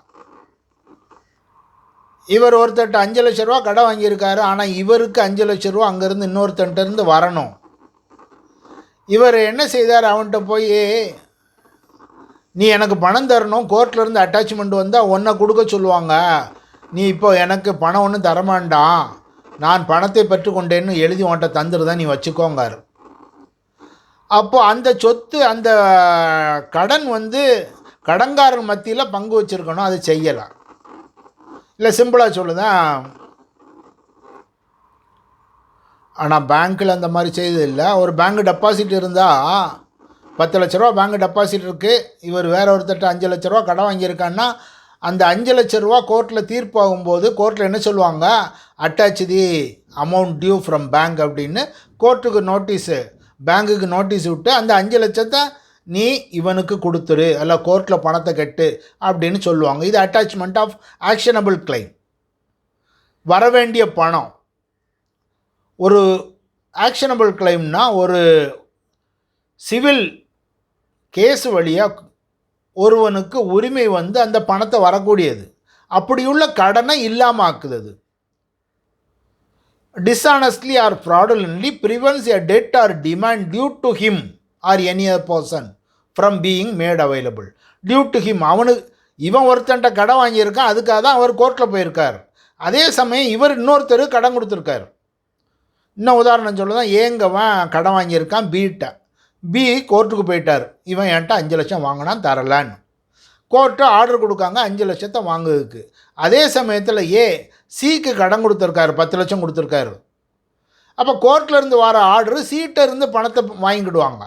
இவர் ஒருத்தர்கிட்ட 5 லட்ச ரூபா கடை வாங்கியிருக்காரு, ஆனால் இவருக்கு 5 லட்ச ரூபா அங்கேருந்து இன்னொருத்தன்ட்டு வரணும். இவர் என்ன செய்தார், அவன்கிட்ட போய் நீ எனக்கு பணம் தரணும், கோர்ட்லேருந்து அட்டாச்மெண்ட் வந்தால் ஒன்றை கொடுக்க சொல்லுவாங்க, நீ இப்போ எனக்கு பணம் ஒன்றும் தரமாண்டாம், நான் பணத்தை பெற்றுக்கொண்டேன்னு எழுதி உன்கிட்ட தந்துடுதான், நீ வச்சுக்கோங்கார். அப்போது அந்த சொத்து அந்த கடன் கடன்காரன் மத்தியில் பங்கு வச்சுருக்கணும், அது செய்யலாம். இல்லை சிம்பிளாக சொல்லுதான், ஆனால் பேங்க்கில் அந்த மாதிரி செய்ததில்லை. ஒரு பேங்க் டெபாசிட் இருந்தால் 10 லட்ச ரூபா பேங்க் டெபாசிட் இருக்குது, இவர் வேற ஒருத்தட்ட 5 லட்ச ரூபா கடன் வாங்கியிருக்கான்னா அந்த 5 லட்ச ரூபா கோர்ட்டில் தீர்ப்பாகும்போது கோர்ட்டில் என்ன சொல்லுவாங்க, attach the amount due from bank அப்படின்னு கோர்ட்டுக்கு நோட்டீஸு, பேங்க்குக்கு நோட்டீஸ் விட்டு அந்த 5 லட்சத்தை நீ இவனுக்கு கொடுத்துரு, அல்ல கோர்ட்டில் பணத்தை கட்டு அப்படின்னு சொல்லுவாங்க. இது அட்டாச்மெண்ட் ஆஃப் ஆக்ஷனபிள் கிளைம். வரவேண்டிய பணம். ஒரு ஆக்ஷனபிள் கிளைம்னா ஒரு சிவில் கேஸ் வழியாக ஒருவனுக்கு உரிமை அந்த பணத்தை வரக்கூடியது, அப்படியுள்ள கடனை இல்லாமல் ஆக்குது. Dishonestly or fraudulently prevents a debt or demand due to him or any other person from being made available. Due to him, இவன் ஒருத்தன்ட்ட கடன் வாங்கியிருக்கான், அதுக்காக தான் அவர் கோர்ட்டில் போயிருக்கார். அதே சமயம் இவர் இன்னொருத்தர் கடன் கொடுத்துருக்கார். இன்னும் உதாரணம் சொல்ல தான், ஏங்கவன் கடன் வாங்கியிருக்கான் பீட்ட, பி கோர்ட்டுக்கு போயிட்டார், இவன் என்கிட்ட 5 லட்சம் வாங்கினான் தரலான்னு. கோர்ட்டு ஆர்டர் கொடுக்காங்க 5 லட்சத்தை வாங்குறதுக்கு. அதே சமயத்தில் சிக்கு கடன் கொடுத்துருக்காரு, 10 லட்சம் கொடுத்துருக்காரு. அப்போ கோர்ட்லேருந்து வர ஆர்டரு சீட்டை இருந்து பணத்தை வாங்கிடுவாங்க,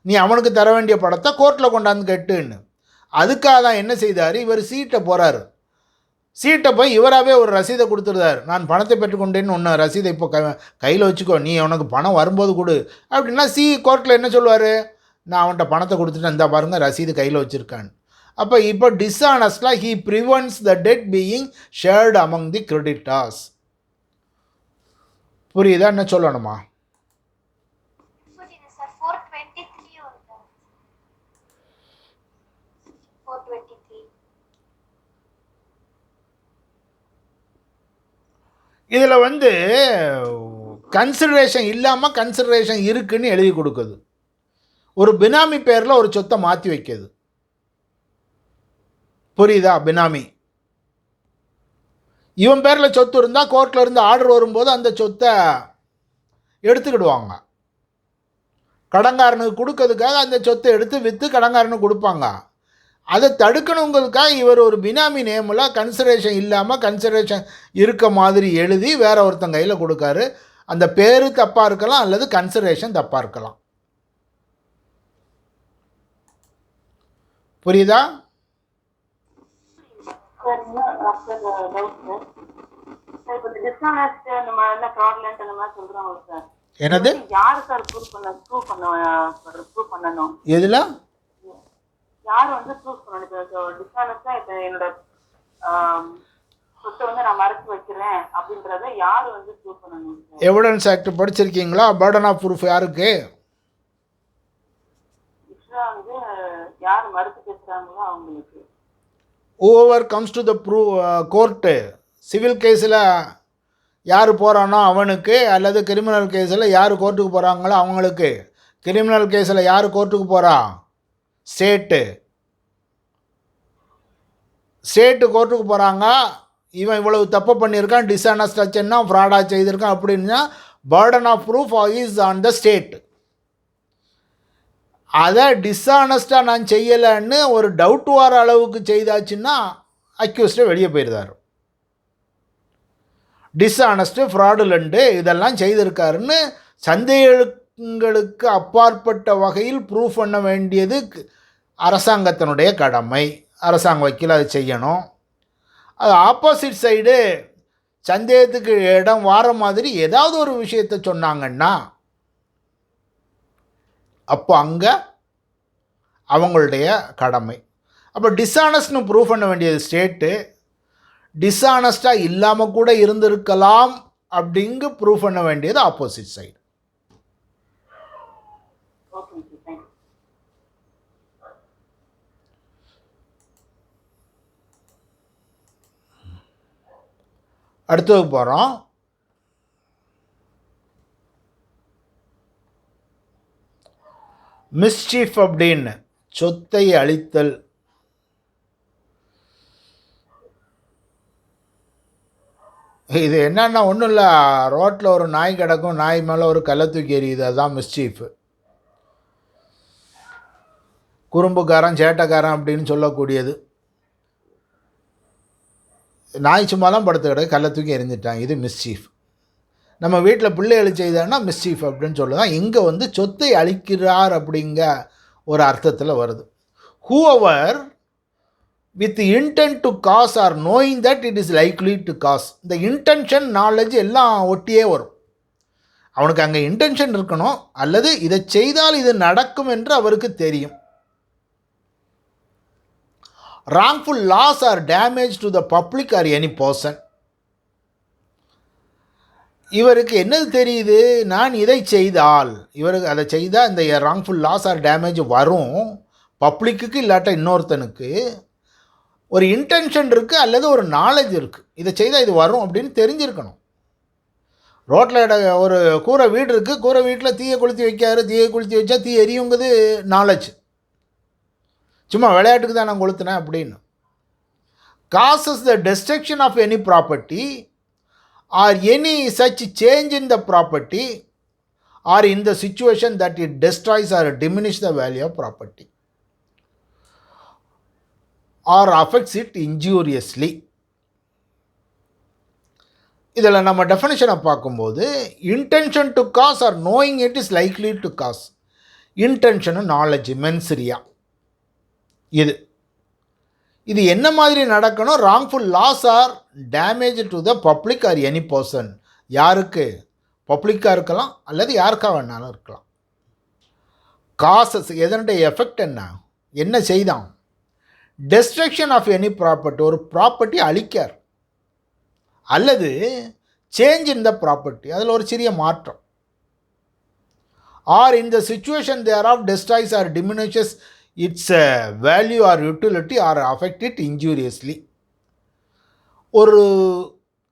நீ அவனுக்கு தர வேண்டிய பணத்தை கோர்ட்டில் கொண்டாந்து கட்டுன்னு. அதுக்காக தான் என்ன செய்தார், இவர் சீட்டை போகிறாரு, சீட்டை போய் இவராகவே ஒரு ரசீதை கொடுத்துருந்தார், நான் பணத்தை பெற்றுக்கொண்டேன்னு ஒன்று ரசீதை இப்போ கையில் வச்சுக்கோ, நீ அவனுக்கு பணம் வரும்போது கொடு அப்படின்னா கோர்ட்டில் என்ன சொல்லுவார், நான் அவன்கிட்ட பணத்தை கொடுத்துட்டு இந்த பாருங்கள் ரசீது கையில் வச்சுருக்கான். இப்போ டிஸ்ஆனஸ்ட்லாக he prevents the debt being shared among the creditors. புரியுதா, என்ன சொல்லணுமா? இதில் கன்சிடரேஷன் இல்லாமல் கன்சிடரேஷன் இருக்குன்னு எழுதி கொடுக்குது. ஒரு பினாமி பேரில் ஒரு சொத்தை மாற்றி வைக்கிது. புரியுதா? பினாமி இவன் பேரில் சொத்து இருந்தால் கோர்ட்டில் இருந்து ஆர்டர் வரும்போது அந்த சொத்தை எடுத்துக்கிடுவாங்க. கடன்காரனுக்கு கொடுக்கறதுக்காக அந்த சொத்தை எடுத்து விற்று கடன்காரனுக்கு கொடுப்பாங்க. அதை தடுக்கணுங்கிறதுக்காக இவர் ஒரு பினாமி நேமில் கன்சிடரேஷன் இல்லாமல் கன்சிடரேஷன் இருக்க மாதிரி எழுதி வேற ஒருத்தன் கையில் கொடுக்காரு. அந்த பேர் தப்பாக இருக்கலாம் அல்லது கன்சிடரேஷன் தப்பாக இருக்கலாம். புரியுதா? என்னது? யாரு சார் ப்ரூவ் பண்ணணும்? எதுல? யார் வந்து ப்ரூஃப் பண்ணணும்? இப்போ டிஸ்ஆனஸ்டா இப்போ என்னோட சொத்தை வந்து நான் மறைச்சு வைக்கிறேன் அப்படின்றத யார் வந்து ப்ரூஃப் பண்ணணும் சார்? எவிடன்ஸ் ஆக்ட் படிச்சிருக்கீங்களா? பர்டன் ஆஃப் ப்ரூஃப் யாருக்கு? ஆக்சுவலா வந்து யார் மறுத்து பேசுறாங்களோ அவங்களுக்கு. Over comes to the court. Civil கேஸில் யார் போகிறானோ அவனுக்கு, அல்லது கிரிமினல் கேஸில் யார் கோர்ட்டுக்கு போகிறாங்களோ அவங்களுக்கு. கிரிமினல் கேஸில் யார் கோர்ட்டுக்கு போகிறா? ஸ்டேட்டு கோர்ட்டுக்கு போகிறாங்க. இவன் இவ்வளவு தப்பு பண்ணியிருக்கான், டிஸ்ஆனஸ்டாச்சுன்னா ஃப்ராடாக செய்திருக்கான் அப்படின்னா burden of proof is on the state. அதை டிஸ்ஆனஸ்டாக நான் செய்யலைன்னு ஒரு டவுட் வர அளவுக்கு செய்தாச்சுன்னா அக்யூஸ்டை வெளியே போயிருந்தார். டிஸ்ஆனஸ்ட்டு, ஃப்ராடுலண்ட்டு இதெல்லாம் செய்திருக்காருன்னு சந்தேகங்களுக்கு அப்பாற்பட்ட வகையில் ப்ரூஃப் பண்ண வேண்டியது அரசாங்கத்தினுடைய கடமை. அரசாங்க வக்கீல் அதை செய்யணும். அது ஆப்போசிட் சைடு சந்தேகத்துக்கு இடம் வார மாதிரி ஏதாவது ஒரு விஷயத்தை சொன்னாங்கன்னா அப்போ அங்கே அவங்களுடைய கடமை. அப்போ டிஸ்ஆனஸ்ட்னு ப்ரூவ் பண்ண வேண்டியது ஸ்டேட்டு. டிஸ்ஆனஸ்டாக இல்லாமல் கூட இருந்திருக்கலாம் அப்படிங்கு ப்ரூவ் பண்ண வேண்டியது ஆப்போசிட் சைடு. அடுத்தது போகிறோம். மிஸ்சீஃப் அப்படின்னு சொத்தை அழித்தல். இது என்னன்னா ஒன்றும் இல்லை, ரோட்டில் ஒரு நாய் கிடக்கும், நாய் மேலே ஒரு கல்லை தூக்கி எறியுது, அதுதான் மிஸ்சீஃப். குறும்புக்காரன் சேட்டைக்காரன் அப்படின்னு சொல்லக்கூடியது. நாய் சும்மா தான் படுத்து கிடக்கு, கல்லை தூக்கி எறிஞ்சிட்டான், இது மிஸ்சீஃப். நம்ம வீட்டில் பிள்ளைகள் செய்தான்னா மிஸ்சீஃப் அப்படின்னு சொல்லலாம். இங்கே வந்து சொத்தை அழிக்கிறார் அப்படிங்க ஒரு அர்த்தத்தில் வருது. Whoever with the intent to cause or knowing that it is likely to cause. இந்த இன்டென்ஷன், நாலேஜ் எல்லாம் ஒட்டியே வரும். அவனுக்கு அங்கே இன்டென்ஷன் இருக்கணும், அல்லது இதை செய்தால் இது நடக்கும் என்று அவருக்கு தெரியும். wrongful loss or damage to the public or any person. இவருக்கு என்னது தெரியுது? நான் இதை செய்தால், இவருக்கு அதை செய்தால் இந்த wrongful loss or damage வரும் பப்ளிக்கு, இல்லாட்ட இன்னொருத்தனுக்கு. ஒரு இன்டென்ஷன் இருக்குது, அல்லது ஒரு நாலேஜ் இருக்குது, இதை செய்தால் இது வரும் அப்படின்னு தெரிஞ்சிருக்கணும். ரோட்டில் ஒரு கூரை வீடு இருக்குது, கூரை வீட்டில் தீயை கொளுத்தி வைக்காரு, தீயை கொளுத்தி வச்சா தீ எரியுங்கிறது நாலேஜ். சும்மா விளையாட்டுக்கு தான் நான் கொளுத்தினேன் அப்படின்னு. Causes the destruction of any property or any such change in the property or in the situation that it destroys or diminish the value of property or affects it injuriously. இதில் நம்ம டெஃபினிஷனை பார்க்கும்போது intention to cause or knowing it is likely to cause. Intention, knowledge, mens rea. இது என்ன மாதிரி நடக்கணும்? wrongful loss or damage to the public or any person. யாருக்கு? பப்ளிக்காக இருக்கலாம், அல்லது யாருக்காக வேணாலும் இருக்கலாம். காசஸ், எதனுடைய எஃபெக்ட் என்ன செய்தான்? டெஸ்ட்ரக்ஷன் ஆஃப் எனி ப்ராப்பர்ட்டி, ஒரு ப்ராப்பர்ட்டி அழிக்கார், அல்லது சேஞ்ச் இன் த ப்ராப்பர்ட்டி, அதில் ஒரு சிறிய மாற்றம். Or in the situation thereof destroys or diminishes its value or utility or affects it injuriously.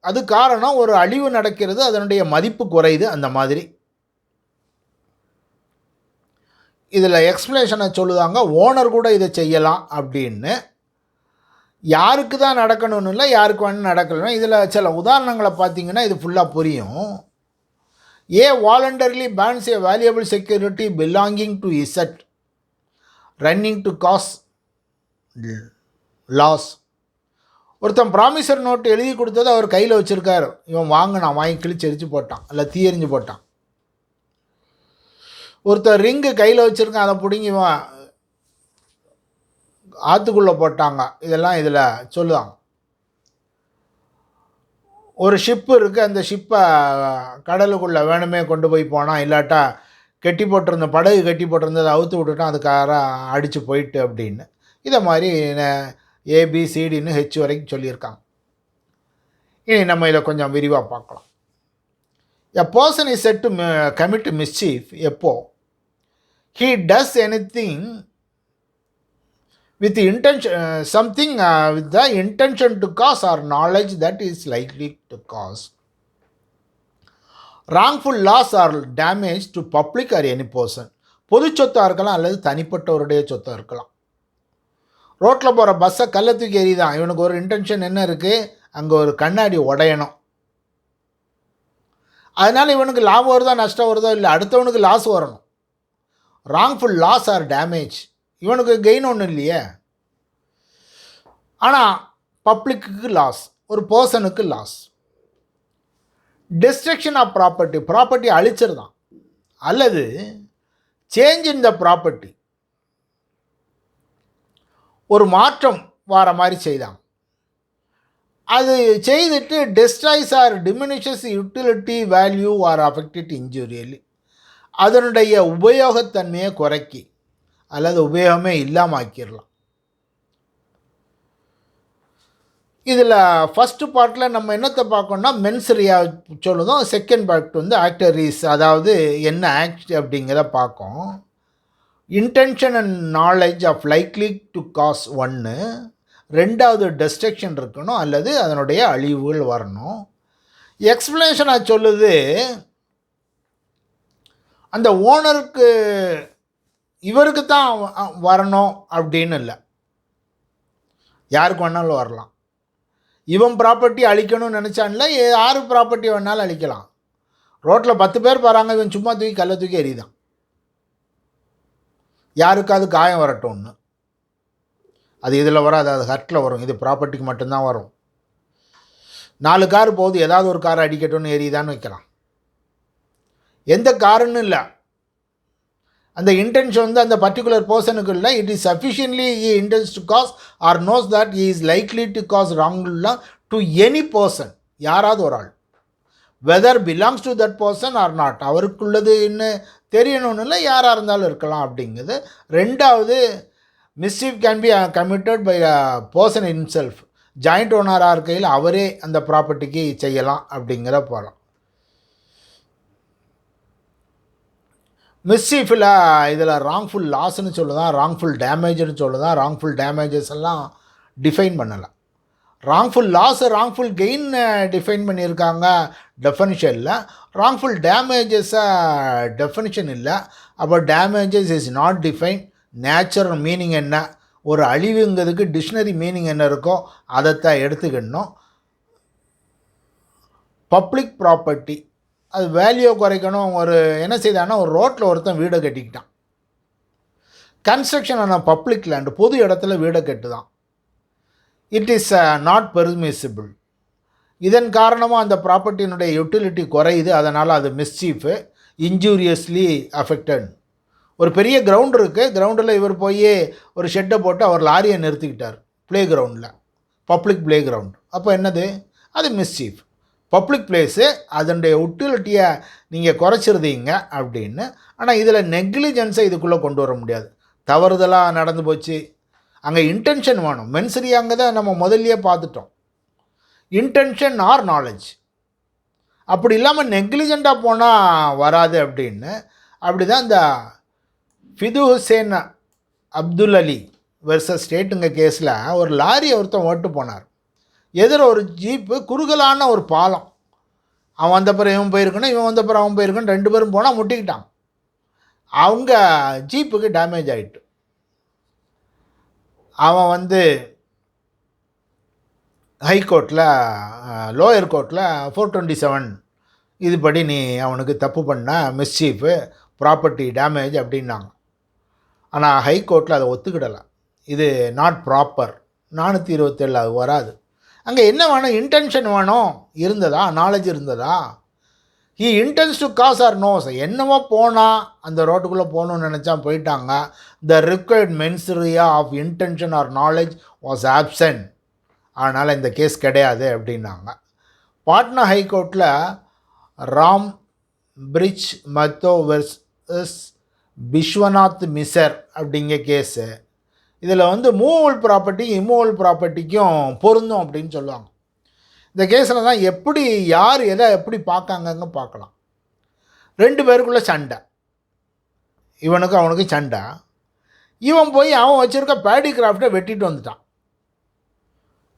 அது காரணம், ஒரு அழிவு நடக்கிறது, அதனுடைய மதிப்பு குறையுது, அந்த மாதிரி. இதில் எக்ஸ்ப்ளனேஷனை சொல்லுதாங்க, ஓனர் கூட இதை செய்யலாம் அப்படின்னு. யாருக்கு தான் நடக்கணும்னு இல்லை, யாருக்கு வேணும் நடக்கணும். இதில் சில உதாரணங்களை பார்த்தீங்கன்னா இது ஃபுல்லாக புரியும். A voluntarily burns a valuable security belonging to Z running to cause loss. ஒருத்தன் ப்ராமிசர் நோட்டு எழுதி கொடுத்தது அவர் கையில் வச்சுருக்கார், இவன் வாங்கி கிழிச்சு எரிச்சு போட்டான், இல்லை தீயெறிஞ்சு போட்டான். ஒருத்தர் ரிங்கு கையில் வச்சுருக்கான், அதை பிடிங்கி ஆற்றுக்குள்ளே போட்டாங்க. இதெல்லாம் இதில் சொல்லுவாங்க. ஒரு ஷிப்பு இருக்குது, அந்த ஷிப்பை கடலுக்குள்ளே வேணுமே கொண்டு போய் போனான், இல்லாட்டா கட்டி போட்டிருந்த படகு கட்டி போட்டிருந்ததை அவுத்து விட்டுட்டான், அதுக்காக அடித்து போயிட்டு அப்படின்னு. இதை மாதிரி ஏபிசிடின்னு ஹெச் வரைக்கும் சொல்லியிருக்காங்க. இனி நம்ம இதை கொஞ்சம் விரிவாக பார்க்கலாம். எ person is said to commit mischief எப்போ he does anything with the intention something with the intention to cause or knowledge that is likely to cause wrongful loss or damage to public or any person. பொது சொத்தாக இருக்கலாம் அல்லது தனிப்பட்டவருடைய சொத்தாக இருக்கலாம். ரோட்டில் போகிற பஸ்ஸை கல்லை தூக்கி எறிதான், இவனுக்கு ஒரு இன்டென்ஷன் என்ன இருக்குது, அங்கே ஒரு கண்ணாடி உடையணும். அதனால் இவனுக்கு லாபம் வருதோ நஷ்டம் வருதோ இல்லை, அடுத்தவனுக்கு லாஸ் வரணும். ராங்ஃபுல் லாஸ் ஆர் டேமேஜ், இவனுக்கு கெயின் ஒன்றும் இல்லையே. ஆனால் பப்ளிக்கு லாஸ், ஒரு பர்சனுக்கு லாஸ். டிஸ்ட்ரக்ஷன் ஆஃப் ப்ராப்பர்ட்டி அழிச்சிருதான், அல்லது சேஞ்ச் இன் த ப்ராப்பர்ட்டி, ஒரு மாற்றம் வர மாதிரி செய்தாங்க. அது செய்துட்டு destroys or diminishes utility value or affected injuriously, அதனுடைய உபயோகத்தன்மையை குறைக்கி அல்லது உபயோகமே இல்லாமல் ஆக்கிடலாம். இதில் ஃபஸ்ட்டு பார்ட்டில் நம்ம என்னத்தை பார்க்கணும்னா மென்சரியா சொல்லுதோம். செகண்ட் பார்ட் வந்து ஆக்டரிஸ், அதாவது என்ன ஆக்ட் அப்படிங்கிறத பார்க்கும். Intention and knowledge of likely to cause ஒன்று, ரெண்டாவது டெஸ்ட்ரக்ஷன் இருக்கணும் அல்லது அதனுடைய அழிவுகள் வரணும். எக்ஸ்ப்ளனேஷனாக சொல்லுது, அந்த ஓனருக்கு இவருக்கு தான் வரணும் அப்படின்னு இல்லை, யாருக்கு வேணாலும் வரலாம். இவன் ப்ராப்பர்ட்டி அழிக்கணும்னு நினச்சான்ல, யார் ப்ராப்பர்ட்டி வேணாலும் அழிக்கலாம். ரோட்டில் 10 பேர் போகிறாங்க, இவன் சும்மா தூக்கி கல்லை தூக்கி எறிதான், யாருக்காவது காயம் வரட்டும்னு. அது இதில் வராது, அது ஹர்ட்டில் வரும், இது ப்ராப்பர்ட்டிக்கு மட்டும்தான் வரும். 4 கார் போகுது, ஏதாவது ஒரு காரை அடிக்கட்டும்னு எறிதான்னு வைக்கலாம். எந்த காருன்னு இல்லை, அந்த இன்டென்ஷன் வந்து அந்த பர்டிகுலர் பர்சனுக்கு இல்லை. It is sufficiently he intends to cause or knows that he is likely to cause ராங்லாம் டு எனி பர்சன், யாராவது ஒரு ஆள், whether belongs to that person or not, அவருக்குள்ளது இன்னும் தெரியணும்னு இல்லை, யாராக இருந்தாலும் இருக்கலாம் அப்படிங்கிறது. ரெண்டாவது, mischief can be committed by person himself, joint ஓனராக இருக்கையில் அவரே அந்த ப்ராப்பர்ட்டிக்கு செய்யலாம் அப்படிங்கிற போகலாம். மிஸ்சீஃபில் இதில் ராங்ஃபுல் லாஸ்ன்னு சொல்லுதான், ராங்ஃபுல் டேமேஜ்னு சொல்லுதான். ராங்ஃபுல் டேமேஜஸ் எல்லாம் டிஃபைன் பண்ணலாம். Wrongful loss, wrongful gain define பண்ணியிருக்காங்க டெஃபனிஷனில். ராங்ஃபுல் டேமேஜஸை டெஃபனிஷன் இல்லை. அப்போ damages is not define. Natural meaning என்ன, ஒரு அழிவுங்கிறதுக்கு டிக்ஷனரி மீனிங் என்ன இருக்கோ அதைத்தான் எடுத்துக்கணும். பப்ளிக் ப்ராப்பர்ட்டி, அது வேல்யூ குறைக்கணும். ஒரு என்ன செய்தான்னா, ஒரு ரோட்டில் ஒருத்தன் வீடை கட்டிக்கிட்டான். கன்ஸ்ட்ரக்ஷன் ஆன பப்ளிக் லேண்டு, பொது இடத்துல வீடை கட்டுதான். It is not permissible. இதன் காரணமாக அந்த ப்ராப்பர்ட்டியினுடைய யூட்டிலிட்டி குறையுது. அதனால் அது மிஸ்சீஃபு, இன்ஜூரியஸ்லி அஃபெக்டட். ஒரு பெரிய கிரவுண்ட் இருக்குது, கிரவுண்டில் இவர் போய் ஒரு ஷெட்டை போட்டு அவர் லாரியை நிறுத்திக்கிட்டார் ப்ளே கிரவுண்டில், பப்ளிக் ப்ளே கிரவுண்ட். அப்போ என்னது, அது மிஸ்சீஃப். பப்ளிக் பிளேஸு, அதனுடைய யூட்டிலிட்டியை நீங்கள் குறைச்சிருந்தீங்க அப்படின்னு. ஆனால் இதில் நெக்லிஜென்ஸை இதுக்குள்ளே கொண்டு வர முடியாது. தவறுதலாக நடந்து போச்சு, அங்கே இன்டென்ஷன் வேணும். மென்சரி அங்கே தான் நம்ம முதல்லையே பார்த்துட்டோம், இன்டென்ஷன் ஆர் நாலேஜ். அப்படி இல்லாமல் நெக்லிஜெண்ட்டாக போனால் வராது அப்படின்னு. அப்படி தான் இந்த ஃபிது ஹுசேன் அப்துல் அலி வெர்சஸ் ஸ்டேட்டுங்க கேஸில் ஒரு லாரியை ஒருத்தன் ஓட்டு போனார். எதிர ஒரு ஜீப்பு, குறுகலான ஒரு பாலம். அவன் வந்த பிறகு இவன் போயிருக்கணும், இவன் வந்த பிறகு அவன் போயிருக்கணும். 2 பேரும் போனால் முட்டிக்கிட்டான். அவங்க ஜீப்புக்கு டேமேஜ் ஆகிட்டு அவன் வந்து ஹைகோர்ட்டில், லோயர் கோர்ட்டில் 427 இதுபடி நீ அவனுக்கு தப்பு பண்ண, மிஸ்சீஃபு, ப்ராப்பர்ட்டி டேமேஜ் அப்படின்னாங்க. ஆனால் ஹைகோர்ட்டில் அதை ஒத்துக்கிடலை. இது நாட் ப்ராப்பர், 427 அது வராது. அங்கே என்ன வேணும், இன்டென்ஷன் வேணும். இருந்ததா, நாலேஜ் இருந்ததா? He intends to cause or knows, என்னவோ போனால் அந்த ரோட்டுக்குள்ளே போகணுன்னு நினச்சா போயிட்டாங்க. The required mens rea of intention or knowledge was absent, அதனால் இந்த கேஸ் கிடையாது அப்படின்னாங்க. பாட்னா ஹைகோர்ட்டில் ராம் பிரிட்ஜ் மத்தோ வெர்சஸ் விஸ்வநாத் மிசர் அப்படிங்கிற கேஸு. இதில் வந்து மூவல் ப்ராப்பர்ட்டி இம்மூவல் ப்ராப்பர்ட்டிக்கும் பொருந்தும் அப்படின்னு சொல்லுவாங்க. இந்த கேஸில் தான் எப்படி யார் எதை எப்படி பார்க்காங்கங்க பார்க்கலாம். 2 பேருக்குள்ளே சண்டை, இவனுக்கு அவனுக்கு சண்டை. இவன் போய் அவன் வச்சுருக்க பேடி கிராஃப்டை வெட்டிட்டு வந்துட்டான்.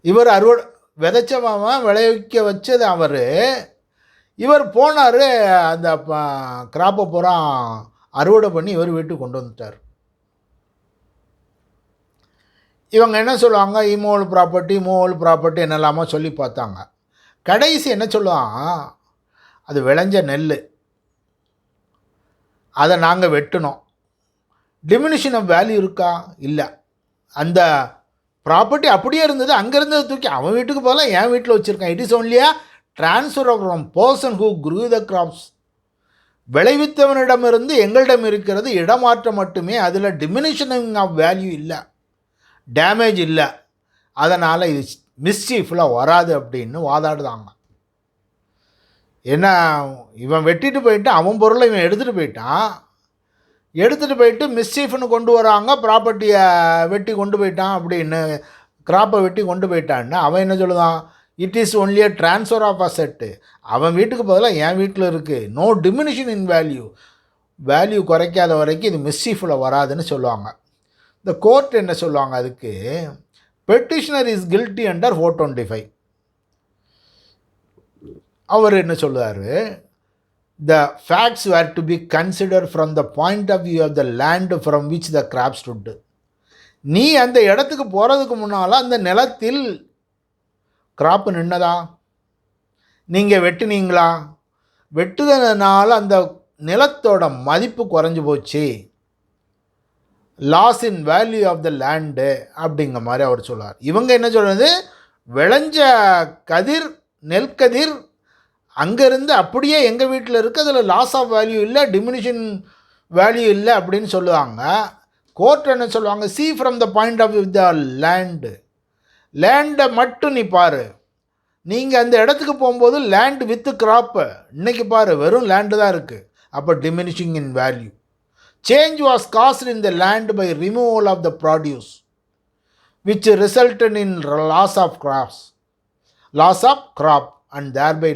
இவர் விதைச்சவன் விளைவிக்க வச்சது அவர். இவர் போனார், அந்த கிராப்பை பூரா அறுவடை பண்ணி இவர் வீட்டுக்கு கொண்டு வந்துட்டார். இவங்க என்ன சொல்லுவாங்க, இம்மூவல் ப்ராப்பர்ட்டி மூவல் ப்ராப்பர்ட்டி என்னெல்லாமோ சொல்லி பார்த்தாங்க. கடைசி என்ன சொல்லுவான், அது விளைஞ்ச நெல், அதை நாங்கள் வெட்டினோம். டிமினிஷன் ஆஃப் வேல்யூ இருக்கா? இல்லை. அந்த ப்ராப்பர்ட்டி அப்படியே இருந்தது, அங்கே இருந்தது தூக்கி அவன் வீட்டுக்கு போகல, என் வீட்டில் வச்சுருக்கான். It is only a transfer of from person who grew the crops. விளைவித்தவனிடமிருந்து எங்களிடம் இருக்கிறது இடமாற்றம் மட்டுமே, அதில் டிமினிஷனிங் ஆஃப் வேல்யூ இல்லை, டேமேஜ் இல்லை. அதனால் இது மிஸ்சீஃபில் வராது அப்படின்னு வாதாடுதாங்க. ஏன்னா இவன் வெட்டிட்டு போயிட்டு அவன் பொருளை இவன் எடுத்துகிட்டு போயிட்டு மிஸ்சீஃப்னு கொண்டு வராங்க. ப்ராப்பர்ட்டியை வெட்டி கொண்டு போயிட்டான் அப்படின்னு, கிராப்பை வெட்டி கொண்டு போயிட்டான்னு அவன் என்ன சொல்லுதான், it is only a transfer of asset. அவன் வீட்டுக்கு பதிலாக என் வீட்டில் இருக்குது, நோ டிமினிஷன் இன் வேல்யூ குறைக்காத வரைக்கும் இது மிஸ்சீஃபில் வராதுன்னு சொல்லுவாங்க. இந்த கோர்ட் என்ன சொல்லுவாங்க அதுக்கு, பெட்டிஷனர் இஸ் கில்ட்டி அண்டர் 425. அவர் என்ன சொல்லுவார், the facts were to be consider from the point of view of the land from which the crop stood. நீ அந்த இடத்துக்கு போகிறதுக்கு முன்னால் அந்த நிலத்தில் கிராப்பு நின்னதா, நீங்கள் வெட்டினீங்களா, வெட்டுதனால அந்த நிலத்தோட மதிப்பு குறைஞ்சி போச்சு, loss in value of the land அப்படிங்கிற மாதிரி அவர் சொல்லுவார். இவங்க என்ன சொல்கிறது, விளைஞ்ச கதிர் நெல்கதிர் அங்கேருந்து அப்படியே எங்கள் வீட்டில் இருக்குது, அதில் லாஸ் ஆஃப் வேல்யூ இல்லை, டிமினிஷன் வேல்யூ இல்லை அப்படின்னு சொல்லுவாங்க. கோர்ட் என்ன சொல்லுவாங்க, see from the point of view the லேண்டை மட்டும் நீ பாரு. நீங்கள் அந்த இடத்துக்கு போகும்போது லேண்ட் வித்து கிராப்பு, இன்றைக்கி பாரு வெறும் லேண்டு தான் இருக்குது, அப்போ diminishing in value. Change was caused in the land by removal of the produce, which resulted in loss of crop, and thereby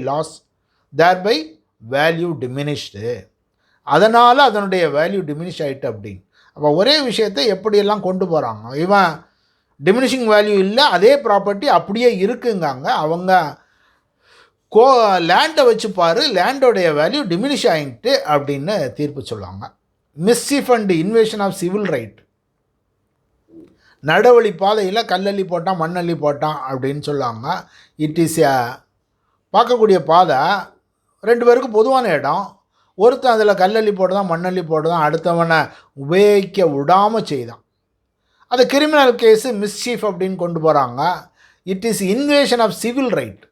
value diminished. அதனால் அதனுடைய வேல்யூ டிமினிஷ் ஆகிட்டு அப்படின்னு. அப்போ ஒரே விஷயத்தை எப்படியெல்லாம் கொண்டு போகிறாங்க, இவன் டிமினிஷிங் வேல்யூ இல்லை, அதே ப்ராப்பர்ட்டி அப்படியே இருக்குங்காங்க. அவங்க லேண்டை வச்சு பாரு, லேண்டோடைய வேல்யூ டிமினிஷ் ஆகிட்டு அப்படின்னு தீர்ப்பு சொல்லுவாங்க. Mischief and invasion of civil right. நடுவழி பாதையில் கல்லள்ளி போட்டான் மண்ணள்ளி போட்டான் அப்படின்னு சொல்லுவாங்க. இட் இஸ் பார்க்கக்கூடிய பாதை, 2 பேருக்கும் பொதுவான இடம். ஒருத்தன் அதில் கல்லள்ளி போட்டுதான் மண்ணள்ளி போட்டுதான் அடுத்தவனை உபயோகிக்க விடாமல் செய்தான். அது கிரிமினல் கேஸு மிஸ்சீஃப் அப்படின்னு கொண்டு போகிறாங்க. It is invasion of civil right.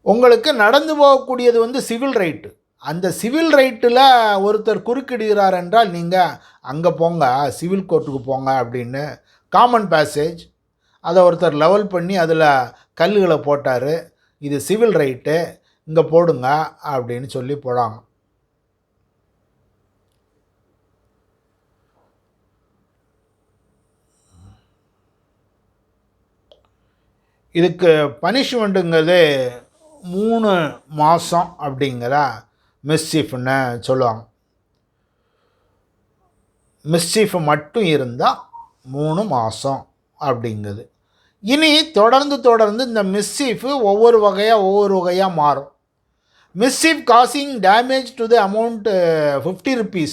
உங்களுக்கு நடந்து போகக்கூடியது வந்து சிவில் ரைட்டு. அந்த சிவில் ரைட்டில் ஒருத்தர் குறுக்கிடுகிறார் என்றால் நீங்கள் அங்கே போங்க, சிவில் கோர்ட்டுக்கு போங்க அப்படின்னு காமன் பேசேஜ் அதை ஒருத்தர் லெவல் பண்ணி அதில் கல்லுகளை போட்டார், இது சிவில் ரைட்டு, இங்கே போடுங்க அப்படின்னு சொல்லி போடாங்க. இதுக்கு பனிஷ்மெண்ட்டுங்கிறது 3 மாதம் அப்படிங்கிற மிஸ்சீஃப்னு சொல்லுவாங்க. மிஸ்சீஃப் மட்டும் இருந்தால் 3 மாதம் அப்படிங்கிறது. இனி தொடர்ந்து இந்த மிஸ்சீஃப் ஒவ்வொரு வகையாக மாறும். Mischief causing damage to the amount 50 rupees,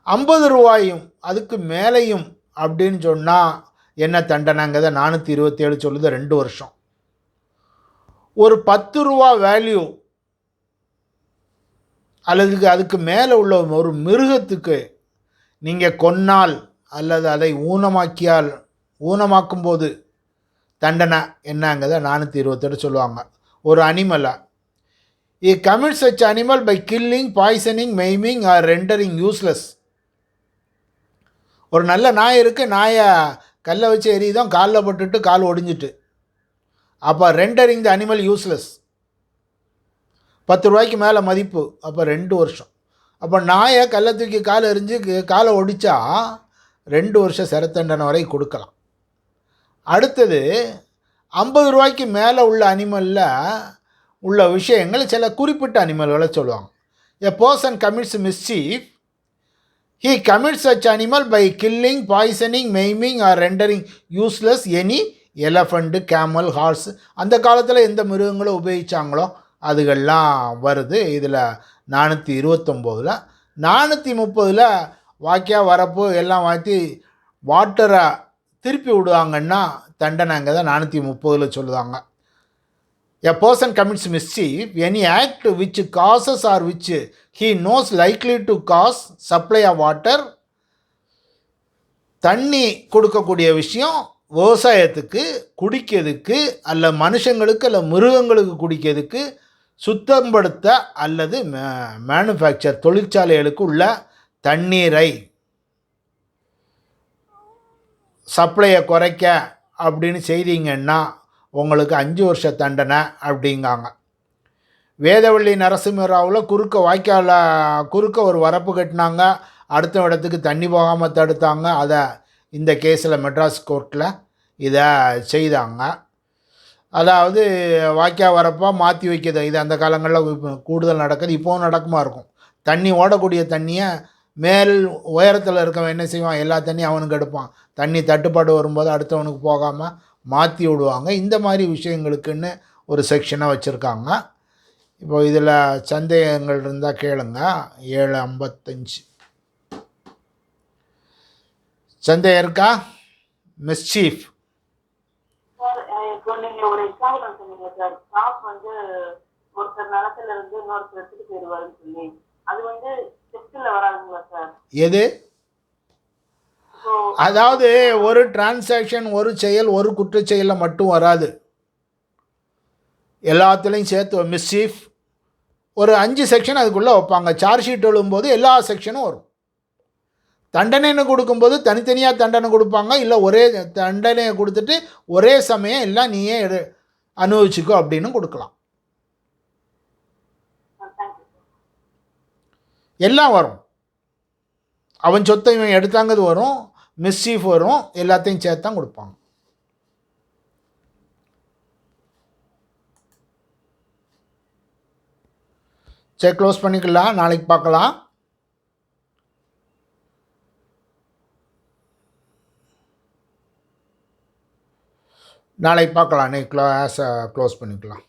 50 ரூபாயும் அதுக்கு மேலேயும் அப்படின்னு சொன்னால் என்ன தண்டனைங்கிறத 427 சொல்லுது, 2 வருஷம். ஒரு 10 ரூபா வேல்யூ அல்லது அதுக்கு மேலே உள்ள ஒரு மிருகத்துக்கு நீங்கள் கொன்னால் அல்லது அதை ஊனமாக்கும்போது தண்டனை என்னங்கிறத 428 சொல்லுவாங்க. ஒரு அனிமலை, இ commit such animal by killing, poisoning, maiming or rendering useless. ஒரு நல்ல நாய் இருக்குது, நாயை கல்லை வச்சு எரியுதான், காலில் போட்டுட்டு கால் ஒடிஞ்சிட்டு, அப்போ ரெண்டரிங் த அனிமல் யூஸ்லெஸ், 10 ரூபாய்க்கு மேலே மதிப்பு, அப்போ 2 வருஷம். அப்போ நாயை கல்லை தூக்கி காலை எரிஞ்சு காலை ஒடித்தா 2 வருஷம் சிறை தண்டனை வரை கொடுக்கலாம். அடுத்தது 50 ரூபாய்க்கு மேலே உள்ள அனிமலில் உள்ள விஷயங்கள் சில குறிப்பிட்ட அனிமல்களை சொல்லுவாங்க. A person commits mischief, he commits such animal by killing, poisoning, maiming or rendering useless any elephant, camel, horse. அந்த காலத்தில் எந்த மிருகங்களை உபயோகித்தாங்களோ அதுகள்லாம் வருது. இதில் 429. 430 வாக்கியா வரப்பு எல்லாம் மாற்றி வாட்டரை திருப்பி விடுவாங்கன்னா தண்டனை அங்கே தான் 430 சொல்லுவாங்க. A person commits mischief, any act which causes or which he knows likely to cause supply of water. தண்ணி கொடுக்கக்கூடிய விஷயம் விவசாயத்துக்கு, குடிக்கிறதுக்கு, அல்ல மனுஷங்களுக்கு அல்ல மிருகங்களுக்கு குடிக்கிறதுக்கு, சுத்தப்படுத்த அல்லது மேனுஃபேக்சர் தொழிற்சாலைகளுக்கு உள்ள தண்ணீரை சப்ளையை குறைக்க அப்படின்னு செய்தீங்கன்னா உங்களுக்கு 5 வருஷ தண்டனை அப்படிங்காங்க. வேதவள்ளி நரசிம்மராவில் குறுக்க ஒரு வரப்பு கட்டினாங்க, அடுத்த இடத்துக்கு தண்ணி போகாமல் தடுத்தாங்க. அதை இந்த கேஸில் மெட்ராஸ் கோர்ட்டில் இதை செய்தாங்க. அதாவது வாய்க்கா வரப்பாக மாற்றி வைக்கிறது. இது அந்த காலங்களில் கூடுதல் நடக்குது, இப்போவும் நடக்குமா இருக்கும். தண்ணி ஓடக்கூடிய தண்ணியை மேல் உயரத்தில் இருக்கவன் என்ன செய்வான், எல்லா தண்ணியும் அவனுக்கு எடுப்பான். தண்ணி தட்டுப்பாடு வரும்போது அடுத்தவனுக்கு போகாமல் மாற்றி விடுவாங்க. இந்த மாதிரி விஷயங்களுக்குன்னு ஒரு செக்ஷனை வச்சுருக்காங்க. இப்போ இதில் சந்தேகங்கள் இருந்தால் கேளுங்க. 7:55 சந்தேகம் இருக்கா? மிஸ்சீஃப் இப்போ நீங்கள் ஒரு எக்ஸாம்பிள் சொன்னீங்க சார், ஸ்டாஃப் வந்து ஒருத்தர் நிலத்துல இருந்து இன்னொருத்தர் எடுத்துட்டு போயிடுவாருன்னு சொல்லி, அது வந்து செக்ஷனில் வராதுங்களா சார்? எது? அதாவது ஒரு டிரான்சாக்ஷன், ஒரு செயல், ஒரு குற்றச் செயலில் மட்டும் வராது, எல்லாத்துலேயும் சேர்த்து மிஸ்சீஃப் ஒரு 5 செக்ஷன் அதுக்குள்ளே வைப்பாங்க. சார்ஜ் ஷீட் எழுதும்போது எல்லா செக்ஷனும் வரும். தண்டனைன்னு கொடுக்கும்போது தனித்தனியாக தண்டனை கொடுப்பாங்க, இல்லை ஒரே தண்டனையை கொடுத்துட்டு ஒரே சமயம் எல்லாம் நீயே அனுபவிச்சுக்கோ அப்படின்னு கொடுக்கலாம். எல்லாம் வரும். அவன் சொத்தை இவன் எடுத்தாங்கிறது வரும், மிஸ்சீஃப் வரும், எல்லாத்தையும் சேர்த்து தான் கொடுப்பாங்க. சரி, க்ளோஸ் பண்ணிக்கலாம். நாளைக்கு பார்க்கலாம். நாளைக்கு பார்க்கலாம். நீ க்ளோஸ் பண்ணிக்கலாம்.